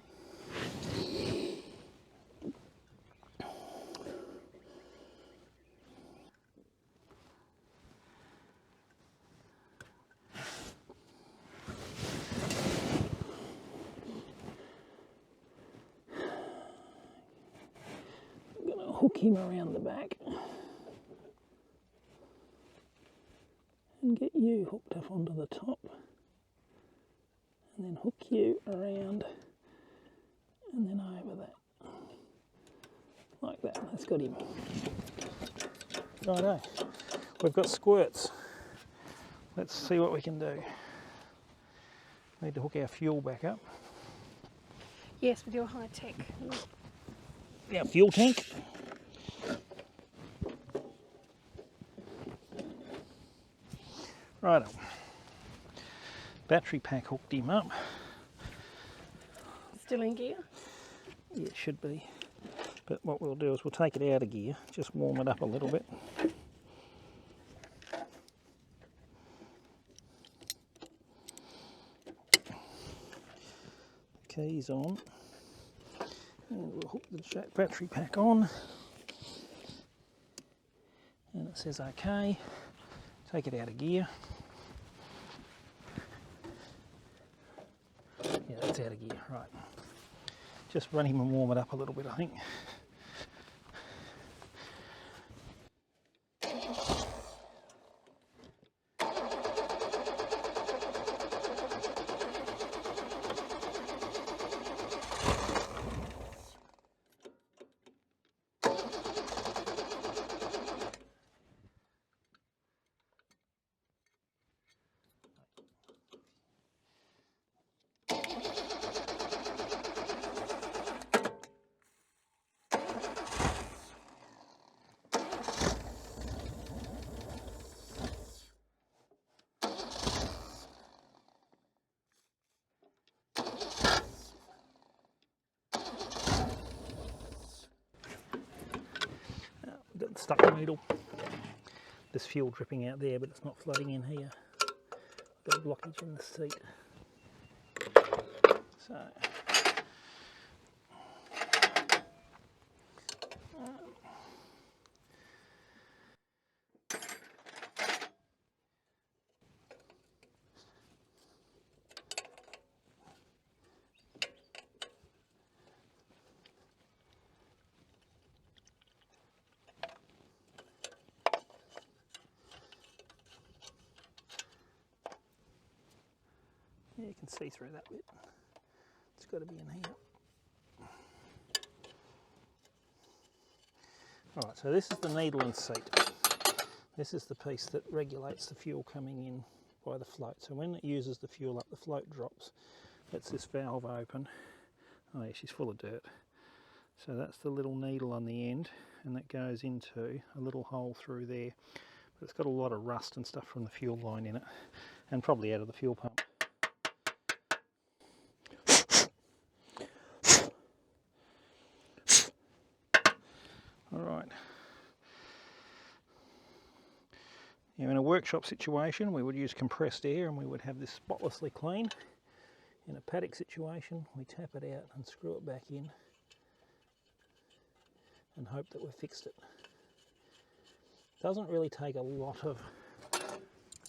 I'm going to hook him around the back and get you hooked up onto the top, and then hook you around and then over that, like that. That's got him. Righto, we've got squirts. Let's see what we can do. Need to hook our fuel back up. Yes, with your high tech. Our fuel tank. Righto. Battery pack hooked him up. Still in gear? Yeah, it should be. But what we'll do is we'll take it out of gear, just warm it up a little bit. Keys on. And we'll hook the battery pack on. And it says OK. Take it out of gear. Yeah, that's out of gear, right. Just run him and warm it up a little bit, I think. Got the stuck needle. There's fuel dripping out there, but it's not flooding in here. Got a blockage in the seat. So yeah, you can see through that bit. It's got to be in here. Alright, so this is the needle and seat. This is the piece that regulates the fuel coming in by the float. So when it uses the fuel up, the float drops. Lets this valve open. Oh yeah, she's full of dirt. So that's the little needle on the end, and that goes into a little hole through there. But it's got a lot of rust and stuff from the fuel line in it, and probably out of the fuel pump. Alright. Now in a workshop situation we would use compressed air and we would have this spotlessly clean. In a paddock situation we tap it out and screw it back in and hope that we've fixed it. Doesn't really take a lot of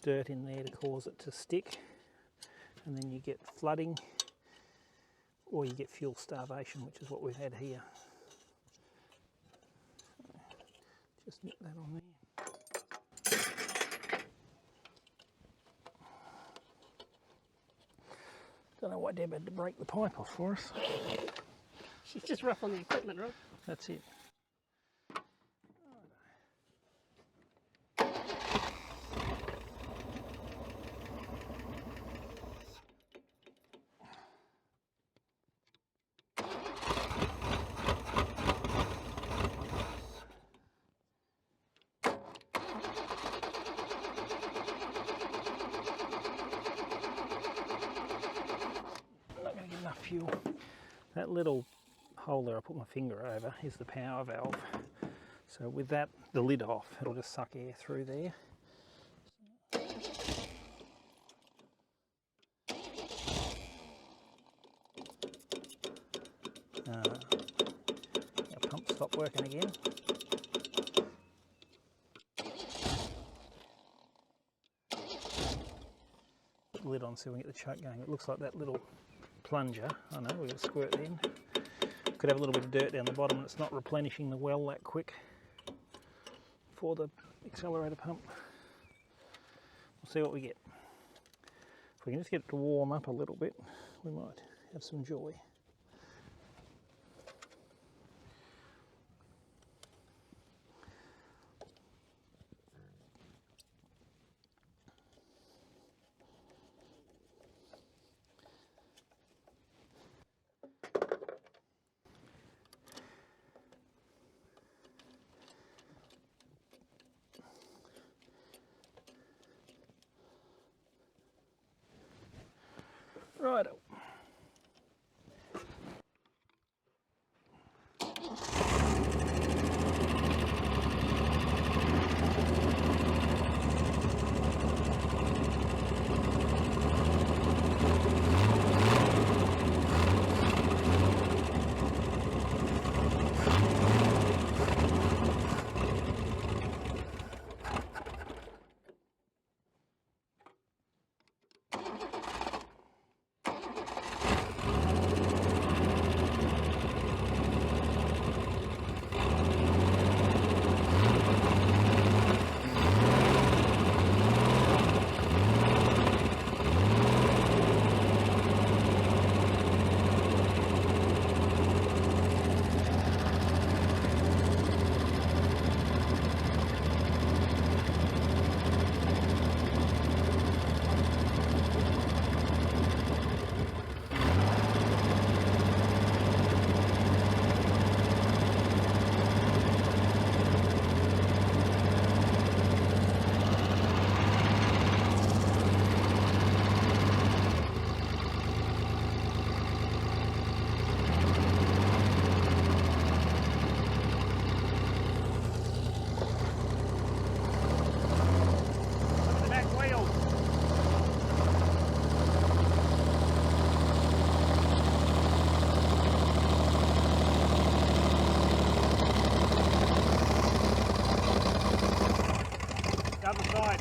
dirt in there to cause it to stick, and then you get flooding or you get fuel starvation, which is what we've had here. Just nip that on there. Don't know why Deb had to break the pipe off for us. She's just rough on the equipment, right? That's it. Not going to get enough fuel. That little hole there I put my finger over is the power valve. So with that, the lid off, it'll just suck air through there. Our pump stopped working again. Put the lid on so we can get the choke going. It looks like that little plunger, I know, we're going to squirt it in. Could have a little bit of dirt down the bottom and it's not replenishing the well that quick for the accelerator pump. We'll see what we get. If we can just get it to warm up a little bit, we might have some joy. Righto. Other side.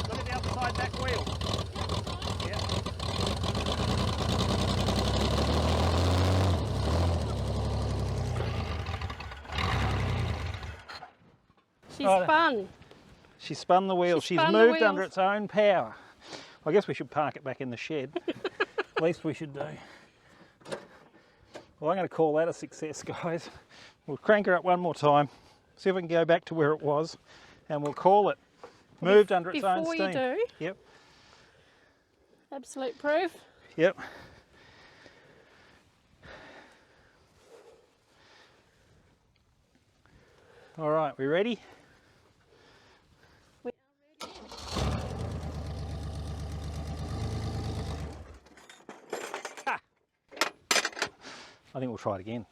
Look at the other side back wheel. Yeah. She's spun. She spun the wheel. She's moved under its own power. I guess we should park it back in the shed. At least we should do. Well, I'm going to call that a success, guys. We'll crank her up one more time, see if we can go back to where it was, and we'll call it moved under its own steam. Before you do, yep. Absolute proof. Yep. All right, we ready? We are ready. Ha! I think we'll try it again.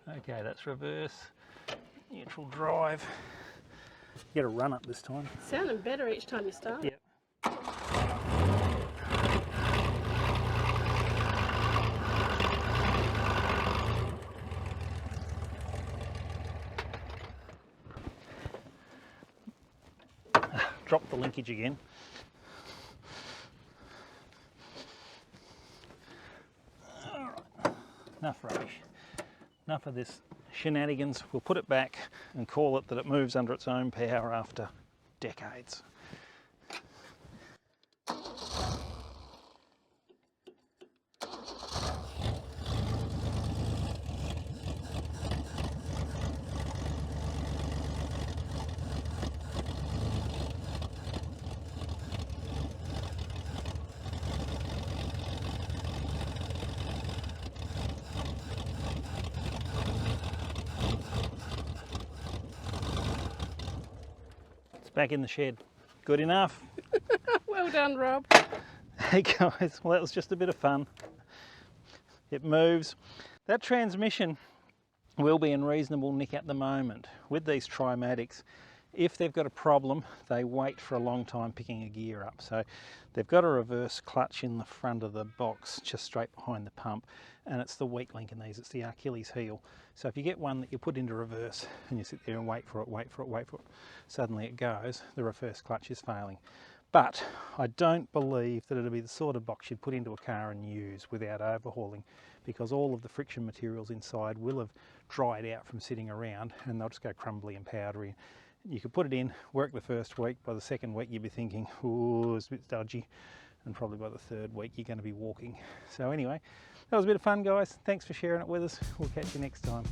Okay, that's reverse, neutral drive. You got to run up this time. Sounding better each time you start. Yep. Drop the linkage again. All right. Enough rubbish. Enough of this shenanigans. We'll put it back and call it that it moves under its own power after decades. Back in the shed. Good enough? Well done, Rob. Hey guys, well that was just a bit of fun. It moves. That transmission will be in reasonable nick at the moment. With these Trimatics, if they've got a problem, they wait for a long time picking a gear up. So they've got a reverse clutch in the front of the box, just straight behind the pump, and it's the weak link in these, it's the Achilles heel. So if you get one that you put into reverse and you sit there and wait for it, wait for it, wait for it, suddenly it goes, the reverse clutch is failing. But I don't believe that it'll be the sort of box you'd put into a car and use without overhauling, because all of the friction materials inside will have dried out from sitting around and they'll just go crumbly and powdery. You could put it in, work the first week, by the second week you'd be thinking, oh, it's a bit dodgy, and probably by the third week you're going to be walking. So anyway, that was a bit of fun, guys. Thanks for sharing it with us. We'll catch you next time.